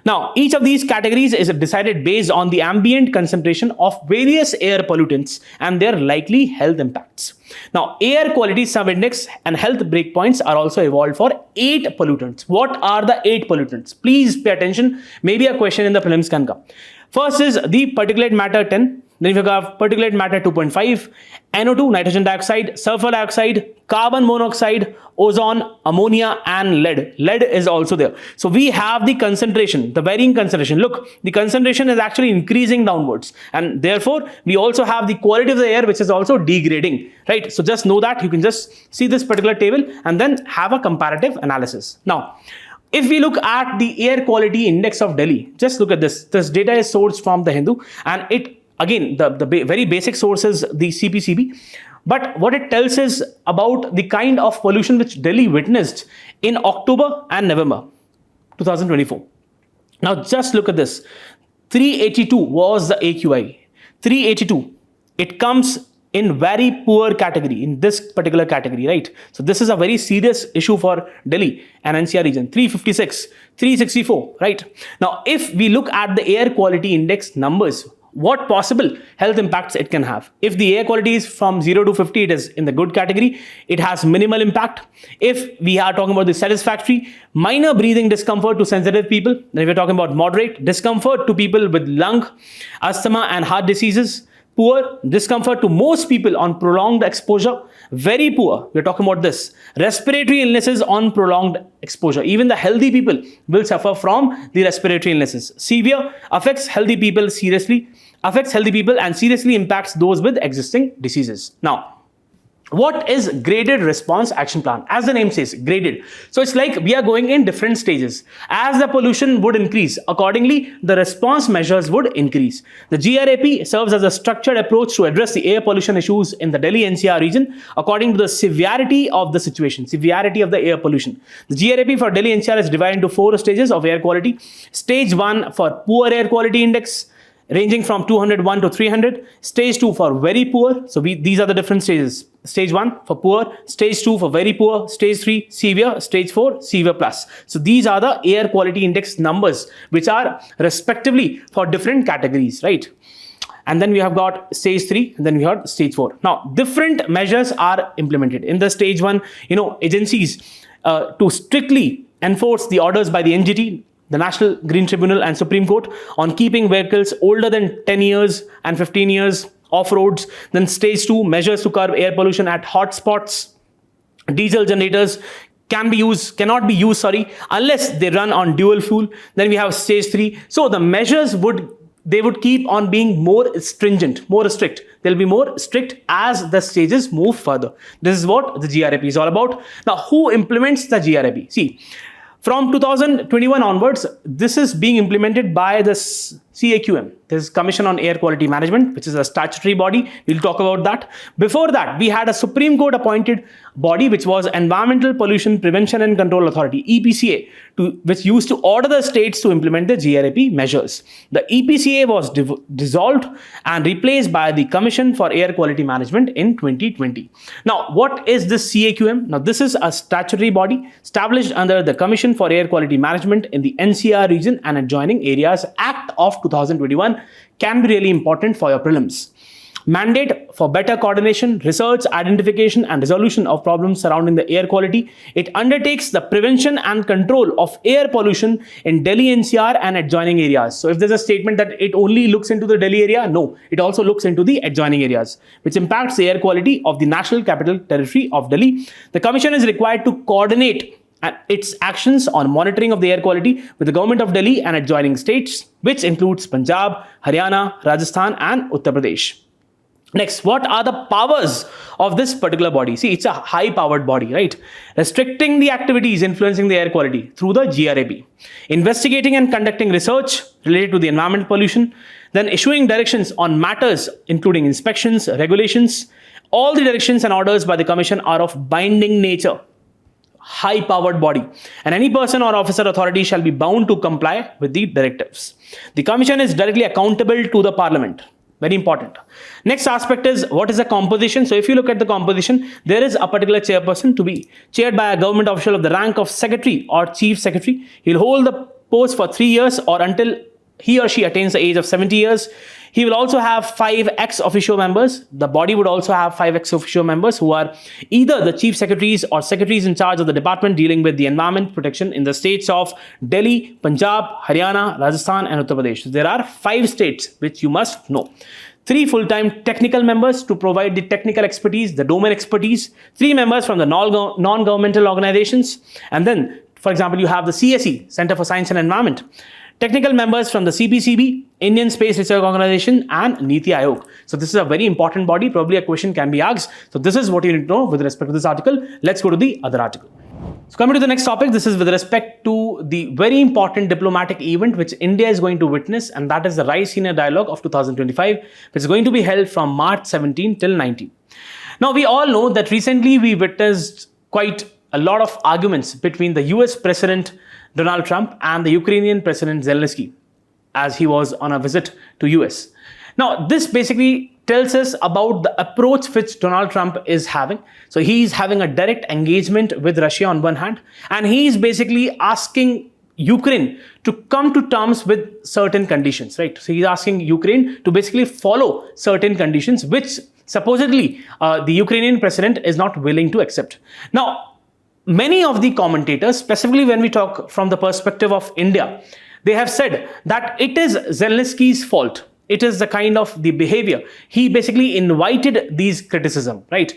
Now, each of these categories is decided based on the ambient concentration of various air pollutants and their likely health impacts. Now, air quality sub-index and health breakpoints are also evolved for 8 pollutants. What are the 8 pollutants? Please pay attention. Maybe a question in the prelims can come. First is the particulate matter 10. Then you have particulate matter 2.5, NO2, nitrogen dioxide, sulfur dioxide, carbon monoxide, ozone, ammonia, and lead. Lead is also there. So we have the concentration, the varying concentration. Look, the concentration is actually increasing downwards. And therefore, we also have the quality of the air, which is also degrading, right? So just know that. You can just see this particular table and then have a comparative analysis. Now, if we look at the air quality index of Delhi, just look at this. This data is sourced from the Hindu, and it, again, the very basic source is the CPCB. But what it tells is about the kind of pollution which Delhi witnessed in October and November 2024. Now just look at this. 382 was the AQI. 382. It comes in very poor category, in this particular category, right? So this is a very serious issue for Delhi and NCR region. 356, 364, right? Now, if we look at the air quality index numbers, what possible health impacts it can have? If the air quality is from 0 to 50, it is in the good category. It has minimal impact. If we are talking about the satisfactory, minor breathing discomfort to sensitive people. Then if we're talking about moderate, discomfort to people with lung, asthma and heart diseases. Poor, discomfort to most people on prolonged exposure. Very poor, we're talking about this. Respiratory illnesses on prolonged exposure. Even the healthy people will suffer from the respiratory illnesses. Severe, affects healthy people and seriously impacts those with existing diseases. Now, what is graded response action plan? As the name says, graded. So it's like we are going in different stages. As the pollution would increase, accordingly, the response measures would increase. The GRAP serves as a structured approach to address the air pollution issues in the Delhi NCR region according to the severity of the situation, severity of the air pollution. The GRAP for Delhi NCR is divided into 4 stages of air quality. Stage 1 for poor air quality index, ranging from 201 to 300. Stage 2 for very poor. So these are the different stages. Stage 1 for poor, stage 2 for very poor, stage 3 severe, stage 4 severe plus. So these are the air quality index numbers which are respectively for different categories, right? And then we have got stage 3, and then we have stage 4. Now, different measures are implemented. In the stage 1, agencies to strictly enforce the orders by the NGT, the National Green Tribunal and Supreme Court on keeping vehicles older than 10 years and 15 years off roads. Then stage 2, measures to curb air pollution at hotspots. Diesel generators cannot be used, unless they run on dual fuel. Then we have stage 3. So the measures would keep on being more stringent, more strict. They'll be more strict as the stages move further. This is what the GRAP is all about. Now, who implements the GRAP? See, from 2021 onwards, this is being implemented by the CAQM. This is Commission on Air Quality Management, which is a statutory body. We'll talk about that. Before that, we had a Supreme Court appointed body, which was Environmental Pollution Prevention and Control Authority, EPCA, which used to order the states to implement the GRAP measures. The EPCA was dissolved and replaced by the Commission for Air Quality Management in 2020. Now, what is this CAQM? Now, this is a statutory body established under the Commission for Air Quality Management in the NCR region and adjoining areas Act of 2021 can be really important for your prelims. Mandate for better coordination, research, identification and resolution of problems surrounding the air quality. It undertakes the prevention and control of air pollution in Delhi NCR and adjoining areas. So if there's a statement that it only looks into the Delhi area, no, it also looks into the adjoining areas, which impacts the air quality of the National Capital Territory of Delhi. The Commission is required to coordinate its actions on monitoring of the air quality with the government of Delhi and adjoining states, which includes Punjab, Haryana, Rajasthan and Uttar Pradesh. Next, what are the powers of this particular body? See, it's a high-powered body, right? Restricting the activities influencing the air quality through the GRAB. Investigating and conducting research related to the environmental pollution. Then issuing directions on matters including inspections, regulations. All the directions and orders by the Commission are of binding nature. High-powered body, and any person or officer authority shall be bound to comply with the directives. The Commission is directly accountable to the Parliament. Very important. Next aspect is what is the composition. So if you look at the composition, there is a particular chairperson to be chaired by a government official of the rank of secretary or chief secretary. He'll hold the post for 3 years or until he or she attains the age of 70 years. He will also have 5 ex officio members. The body would also have 5 ex officio members who are either the chief secretaries or secretaries in charge of the department dealing with the environment protection in the states of Delhi, Punjab, Haryana, Rajasthan and Uttar Pradesh. There are 5 states which you must know. 3 full-time technical members to provide the technical expertise, the domain expertise. 3 members from the non-governmental organizations. And then, for example, you have the CSE, Center for Science and Environment. Technical members from the CPCB, Indian Space Research Organization and Niti Aayog. So this is a very important body. Probably a question can be asked. So this is what you need to know with respect to this article. Let's go to the other article. So coming to the next topic, this is with respect to the very important diplomatic event which India is going to witness, and that is the Raisina Dialogue of 2025, which is going to be held from March 17 till 19. Now we all know that recently we witnessed quite a lot of arguments between the US President Donald Trump and the Ukrainian President Zelensky as he was on a visit to US. Now, this basically tells us about the approach which Donald Trump is having. So he's having a direct engagement with Russia on one hand, and he's basically asking Ukraine to come to terms with certain conditions, right? So he's asking Ukraine to basically follow certain conditions which supposedly the Ukrainian president is not willing to accept. Now, many of the commentators, specifically when we talk from the perspective of India, they have said that it is Zelensky's fault. It is the kind of the behavior. He basically invited these criticism, right?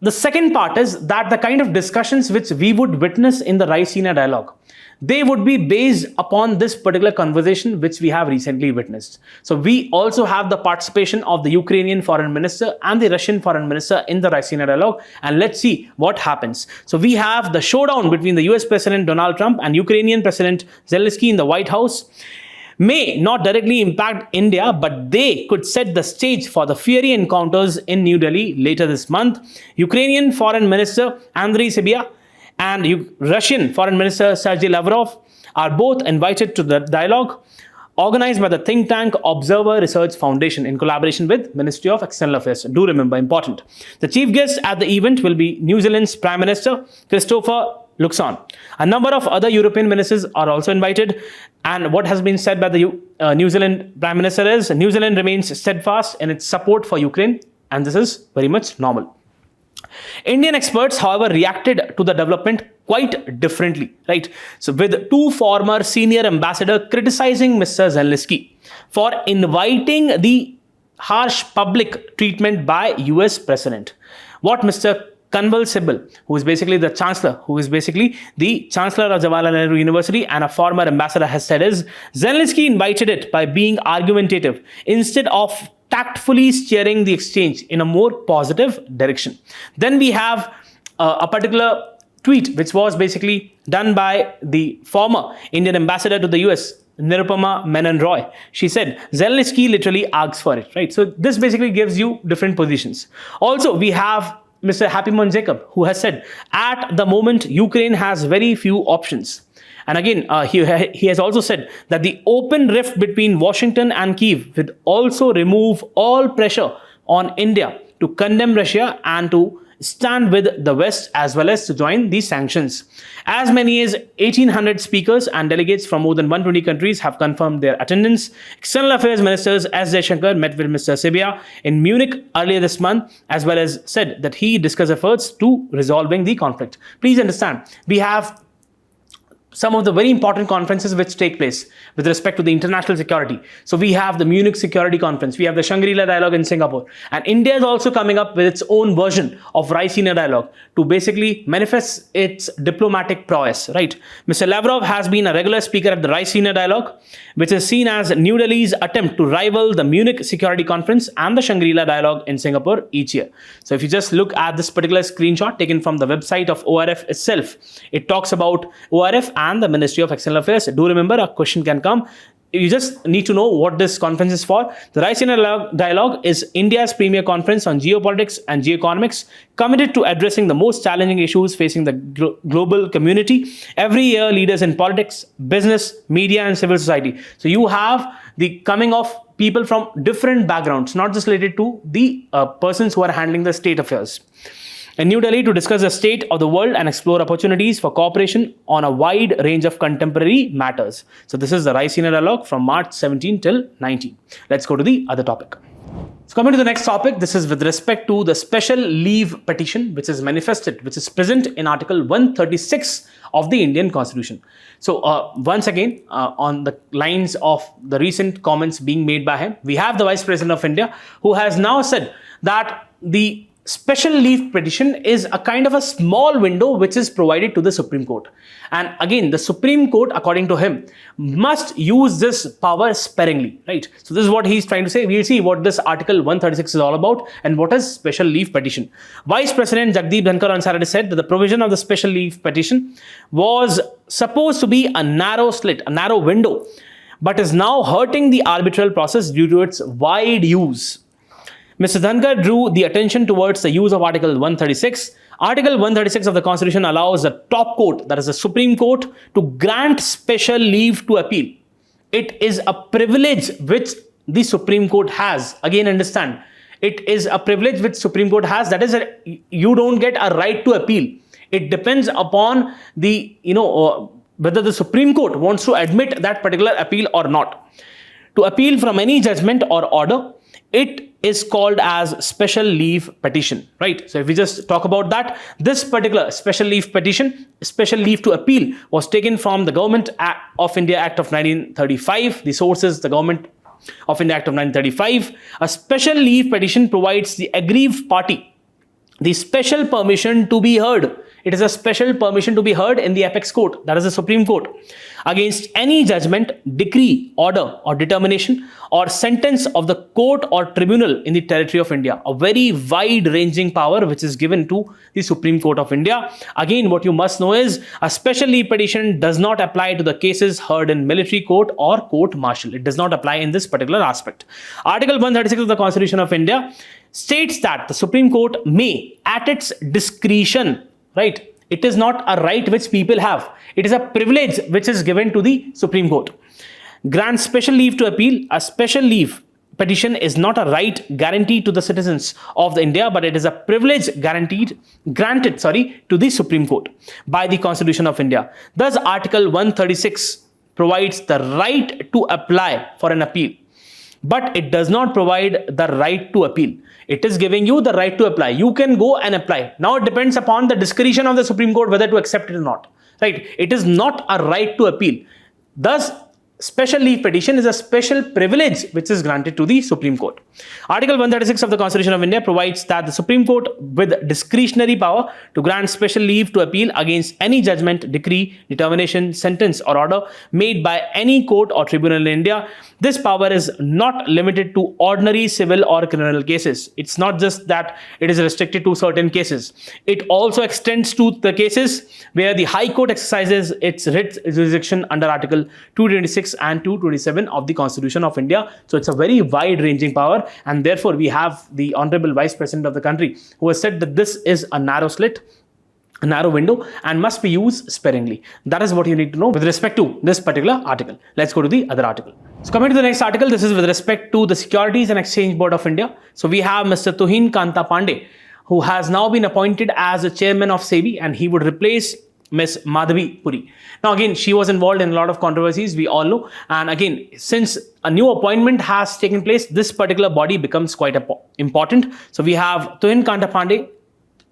The second part is that the kind of discussions which we would witness in the Raisina Dialogue, they would be based upon this particular conversation which we have recently witnessed. So we also have the participation of the Ukrainian foreign minister and the Russian foreign minister in the Raisina Dialogue, and let's see what happens. So we have the showdown between the US President Donald Trump and Ukrainian President Zelensky in the White House. May not directly impact India, but they could set the stage for the fiery encounters in New Delhi later this month. Ukrainian Foreign Minister Andriy Sybiha and Russian Foreign Minister Sergei Lavrov are both invited to the dialogue organized by the think tank Observer Research Foundation in collaboration with Ministry of External Affairs. Do remember, important. The chief guest at the event will be New Zealand's Prime Minister Christopher Luxon. A number of other European ministers are also invited, and what has been said by the New Zealand Prime Minister is New Zealand remains steadfast in its support for Ukraine, and this is very much normal. Indian experts, however, reacted to the development quite differently, right? So with 2 former senior ambassadors criticizing Mr. Zelensky for inviting the harsh public treatment by US President. What Mr. Kanwal Sibal, who is basically the Chancellor of Jawaharlal Nehru University and a former ambassador, has said is Zelensky invited it by being argumentative instead of tactfully steering the exchange in a more positive direction. Then we have a particular tweet which was basically done by the former Indian ambassador to the US, Nirupama Menon Roy. She said, Zelensky literally asks for it, right? So this basically gives you different positions. Also, we have Mr. Happymon Jacob, who has said, at the moment, Ukraine has very few options. And again, he has also said that the open rift between Washington and Kyiv would also remove all pressure on India to condemn Russia and to stand with the West as well as to join these sanctions. As many as 1,800 speakers and delegates from more than 120 countries have confirmed their attendance. External Affairs Ministers S. Jaishankar met with Mr. Sybiha in Munich earlier this month, as well as said that he discussed efforts to resolving the conflict. Please understand, we have some of the very important conferences which take place with respect to the international security. So we have the Munich Security Conference, we have the Shangri-La Dialogue in Singapore, and India is also coming up with its own version of Raisina Dialogue to basically manifest its diplomatic prowess, right? Mr. Lavrov has been a regular speaker at the Raisina Dialogue, which is seen as New Delhi's attempt to rival the Munich Security Conference and the Shangri-La Dialogue in Singapore each year. So if you just look at this particular screenshot taken from the website of ORF itself, it talks about ORF and the Ministry of External Affairs. Do remember, a question can come. You just need to know what this conference is for. The Raisina Dialogue is India's premier conference on geopolitics and geoeconomics, committed to addressing the most challenging issues facing the global community. Every year, leaders in politics, business, media, and civil society. So you have the coming of people from different backgrounds, not just related to the persons who are handling the state affairs, in New Delhi to discuss the state of the world and explore opportunities for cooperation on a wide range of contemporary matters. So this is the Raisina Dialogue from March 17 till 19. Let's go to the other topic. So coming to the next topic, this is with respect to the special leave petition, which is manifested, which is present in Article 136 of the Indian Constitution. So once again, on the lines of the recent comments being made by him, we have the Vice President of India who has now said that the special leave petition is a kind of a small window which is provided to the Supreme Court. And again, the Supreme Court, according to him, must use this power sparingly, right? So this is what he's trying to say. We'll see what this Article 136 is all about and what is special leave petition. Vice President Jagdeep Dhankar on Saturday said that the provision of the special leave petition was supposed to be a narrow slit, a narrow window, but is now hurting the arbitral process due to its wide use. Mr. Dhankar drew the attention towards the use of Article 136. Article 136 of the Constitution allows the top court, that is the Supreme Court, to grant special leave to appeal. It is a privilege which the Supreme Court has. Again, understand, it is a privilege which Supreme Court has. That is, you don't get a right to appeal. It depends upon the, whether the Supreme Court wants to admit that particular appeal or not. To appeal from any judgment or order, it is called as special leave petition, right? So if we just talk about that, this particular special leave petition, special leave to appeal, was taken from the Government of India Act of 1935. The source is the Government of India Act of 1935. A special leave petition provides the aggrieved party the special permission to be heard. It is a special permission to be heard in the apex court, that is the Supreme Court, against any judgment, decree, order or determination or sentence of the court or tribunal in the territory of India. A very wide-ranging power which is given to the Supreme Court of India. Again, what you must know is a special leave petition does not apply to the cases heard in military court or court martial. It does not apply in this particular aspect. Article 136 of the Constitution of India states that the Supreme Court may, at its discretion, right? It is not a right which people have. It is a privilege which is given to the Supreme Court. Grant special leave to appeal. A special leave petition is not a right guaranteed to the citizens of India, but it is a privilege granted to the Supreme Court by the Constitution of India. Thus, Article 136 provides the right to apply for an appeal, but it does not provide the right to appeal. It is giving you the right to apply. You can go and apply. Now it depends upon the discretion of the Supreme Court whether to accept it or not. Right? It is not a right to appeal. Thus, special leave petition is a special privilege which is granted to the Supreme Court. Article 136 of the Constitution of India provides that the Supreme Court with discretionary power to grant special leave to appeal against any judgment, decree, determination, sentence or order made by any court or tribunal in India. This power is not limited to ordinary civil or criminal cases. It's not just that it is restricted to certain cases. It also extends to the cases where the High Court exercises its writ jurisdiction under Article 226 and 227 of the Constitution of India. So it's a very wide-ranging power, and therefore we have the Honorable Vice President of the country who has said that this is a narrow slit, a narrow window, and must be used sparingly. That is what you need to know with respect to this particular article. Let's go to the other article. So coming to the next article, this is with respect to the Securities and Exchange Board of India. So we have Mr. Tuhin Kanta Pandey, who has now been appointed as the chairman of SEBI, and he would replace Ms. Madhavi Puri. Now again, she was involved in a lot of controversies, we all know. And again, since a new appointment has taken place, this particular body becomes quite important. So we have Tuhin Kanta Pandey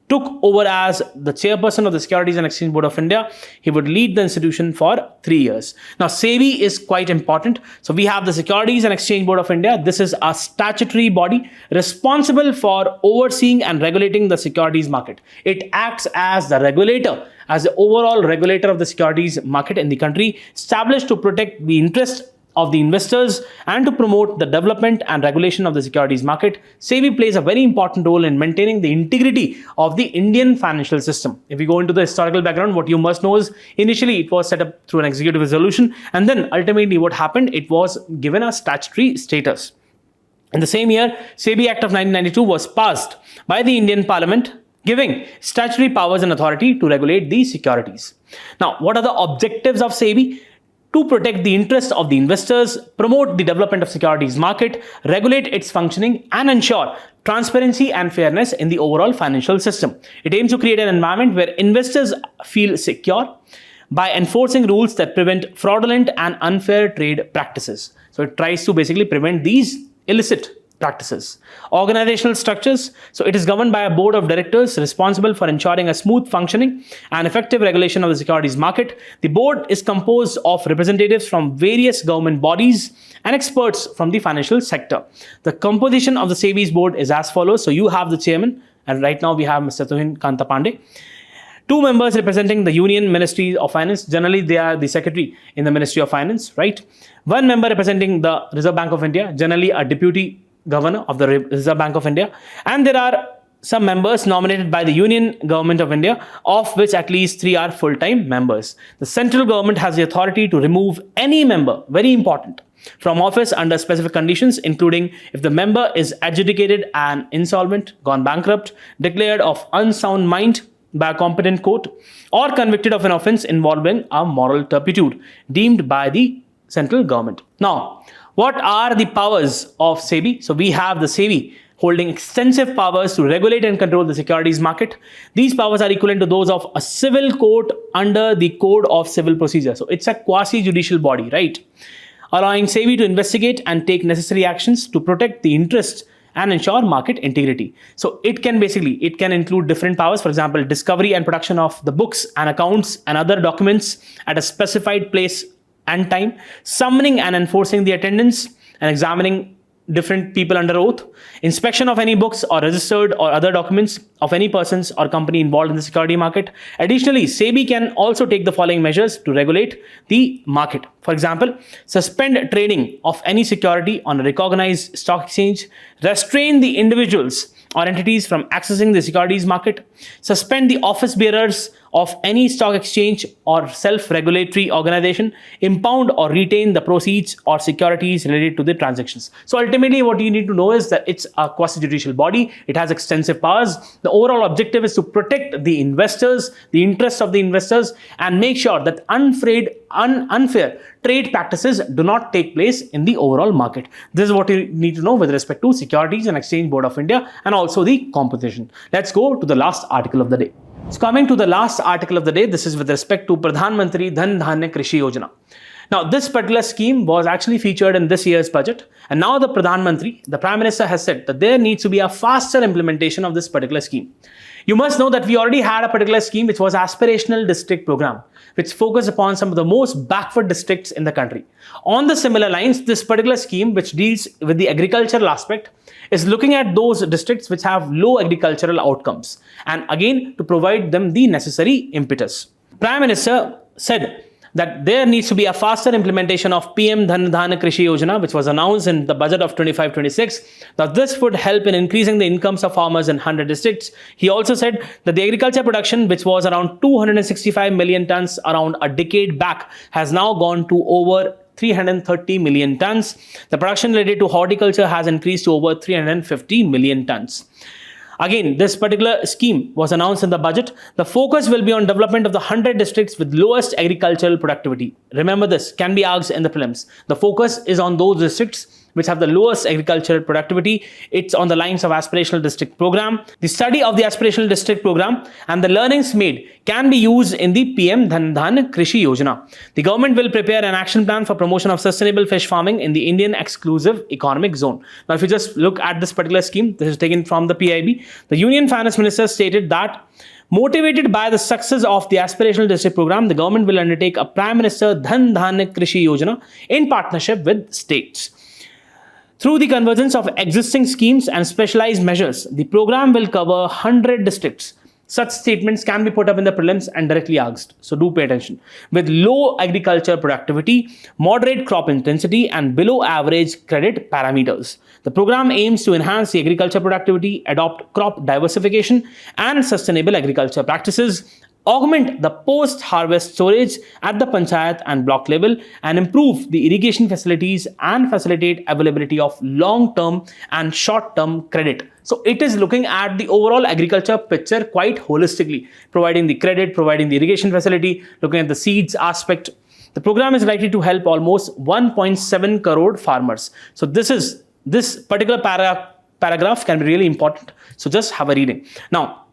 took over as the chairperson of the Securities and Exchange Board of India. He would lead the institution for 3 years. Now, SEBI is quite important. So we have the Securities and Exchange Board of India. This is a statutory body responsible for overseeing and regulating the securities market. It acts as the regulator, as the overall regulator of the securities market in the country, established to protect the interest of the investors and to promote the development and regulation of the securities market. SEBI plays a very important role in maintaining the integrity of the Indian financial system. If we go into the historical background, what you must know is initially it was set up through an executive resolution, and then ultimately what happened, it was given a statutory status. In the same year, SEBI Act of 1992 was passed by the Indian Parliament, giving statutory powers and authority to regulate the securities. Now, what are the objectives of SEBI? To protect the interests of the investors, promote the development of securities market, regulate its functioning, and ensure transparency and fairness in the overall financial system. It aims to create an environment where investors feel secure by enforcing rules that prevent fraudulent and unfair trade practices. So it tries to basically prevent these illicit practices. Organizational structures. So it is governed by a board of directors responsible for ensuring a smooth functioning and effective regulation of the securities market. The board is composed of representatives from various government bodies and experts from the financial sector. The composition of the SEBI's board is as follows. So you have the chairman, and right now we have Mr. Tuhin Kanta Pandey. 2 members representing the Union Ministry of Finance. Generally, they are the secretary in the Ministry of Finance, right? 1 member representing the Reserve Bank of India, generally a deputy governor of the Reserve Bank of India. And there are some members nominated by the Union Government of India, of which at least 3 are full-time members. The central government has the authority to remove any member, very important, from office under specific conditions, including if the member is adjudicated an insolvent, gone bankrupt, declared of unsound mind by a competent court, or convicted of an offense involving a moral turpitude deemed by the central government. Now, what are the powers of SEBI? So we have the SEBI holding extensive powers to regulate and control the securities market. These powers are equivalent to those of a civil court under the Code of Civil Procedure. So it's a quasi-judicial body, right? Allowing SEBI to investigate and take necessary actions to protect the interests and ensure market integrity. So it can include different powers. For example, discovery and production of the books and accounts and other documents at a specified place and time, summoning and enforcing the attendance and examining different people under oath, inspection of any books or registered or other documents of any persons or company involved in the security market. Additionally, SEBI can also take the following measures to regulate the market. For example, suspend trading of any security on a recognized stock exchange, restrain the individuals or entities from accessing the securities market, suspend the office bearers of any stock exchange or self-regulatory organization, impound or retain the proceeds or securities related to the transactions. So ultimately, what you need to know is that it's a quasi-judicial body. It has extensive powers. The overall objective is to protect the investors, the interests of the investors, and make sure that unfair trade practices do not take place in the overall market. This is what you need to know with respect to Securities and Exchange Board of India and also the composition. Let's go to the last article of the day. So coming to the last article of the day, this is with respect to Pradhan Mantri Dhan-Dhanya Krishi Yojana. Now, this particular scheme was actually featured in this year's budget, and now the Pradhan Mantri, the Prime Minister, has said that there needs to be a faster implementation of this particular scheme. You must know that we already had a particular scheme which was aspirational district program, which focused upon some of the most backward districts in the country. On the similar lines, this particular scheme, which deals with the agricultural aspect, is looking at those districts which have low agricultural outcomes, and again to provide them the necessary impetus. Prime Minister said that there needs to be a faster implementation of PM Dhan-Dhanya Krishi Yojana, which was announced in the budget of 25-26. Now, this would help in increasing the incomes of farmers in 100 districts. He also said that the agriculture production, which was around 265 million tons around a decade back, has now gone to over 330 million tons. The production related to horticulture has increased to over 350 million tons. Again, this particular scheme was announced in the budget. The focus will be on development of the 100 districts with lowest agricultural productivity. Remember this, can be asked in the prelims. The focus is on those districts which have the lowest agricultural productivity. It's on the lines of aspirational district program. The study of the aspirational district program and the learnings made can be used in the PM Dhan-Dhanya Krishi Yojana. The government will prepare an action plan for promotion of sustainable fish farming in the Indian exclusive economic zone. Now, if you just look at this particular scheme, this is taken from the PIB. The Union Finance Minister stated that motivated by the success of the aspirational district program, the government will undertake a Prime Minister Dhan-Dhanya Krishi Yojana in partnership with states. Through the convergence of existing schemes and specialized measures, the program will cover 100 districts. Such statements can be put up in the prelims and directly asked, so do pay attention. With low agriculture productivity, moderate crop intensity, and below average credit parameters. The program aims to enhance the agriculture productivity, adopt crop diversification and sustainable agriculture practices, augment the post-harvest storage at the panchayat and block level, and improve the irrigation facilities and facilitate availability of long-term and short-term credit. So it is looking at the overall agriculture picture quite holistically, providing the credit, providing the irrigation facility, looking at the seeds aspect. The program is likely to help almost 1.7 crore farmers. So this particular paragraph can be really important. So just have a reading. Now,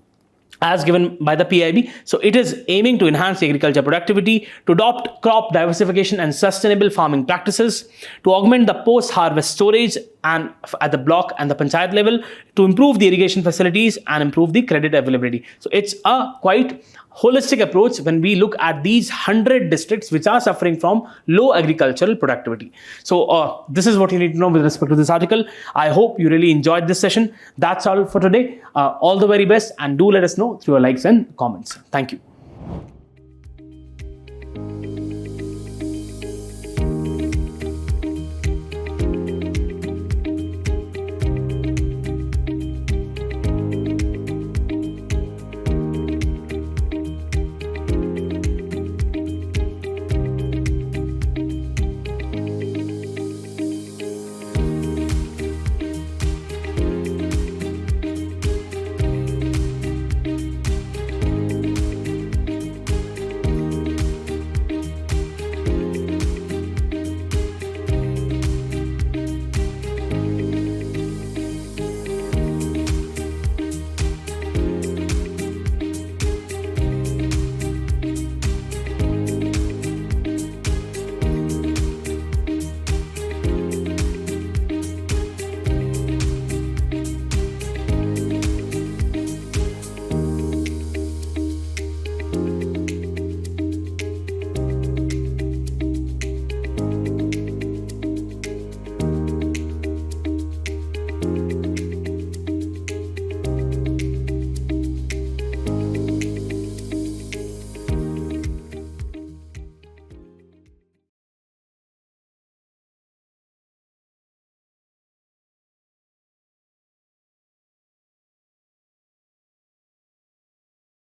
as given by the PIB. So it is aiming to enhance the agriculture productivity, to adopt crop diversification and sustainable farming practices, to augment the post-harvest storage and at the block and the panchayat level, to improve the irrigation facilities and improve the credit availability. So it's a quite holistic approach when we look at these 100 districts which are suffering from low agricultural productivity. So this is what you need to know with respect to this article. I hope you really enjoyed this session. That's all for today. All the very best, and do let us know through your likes and comments. Thank you.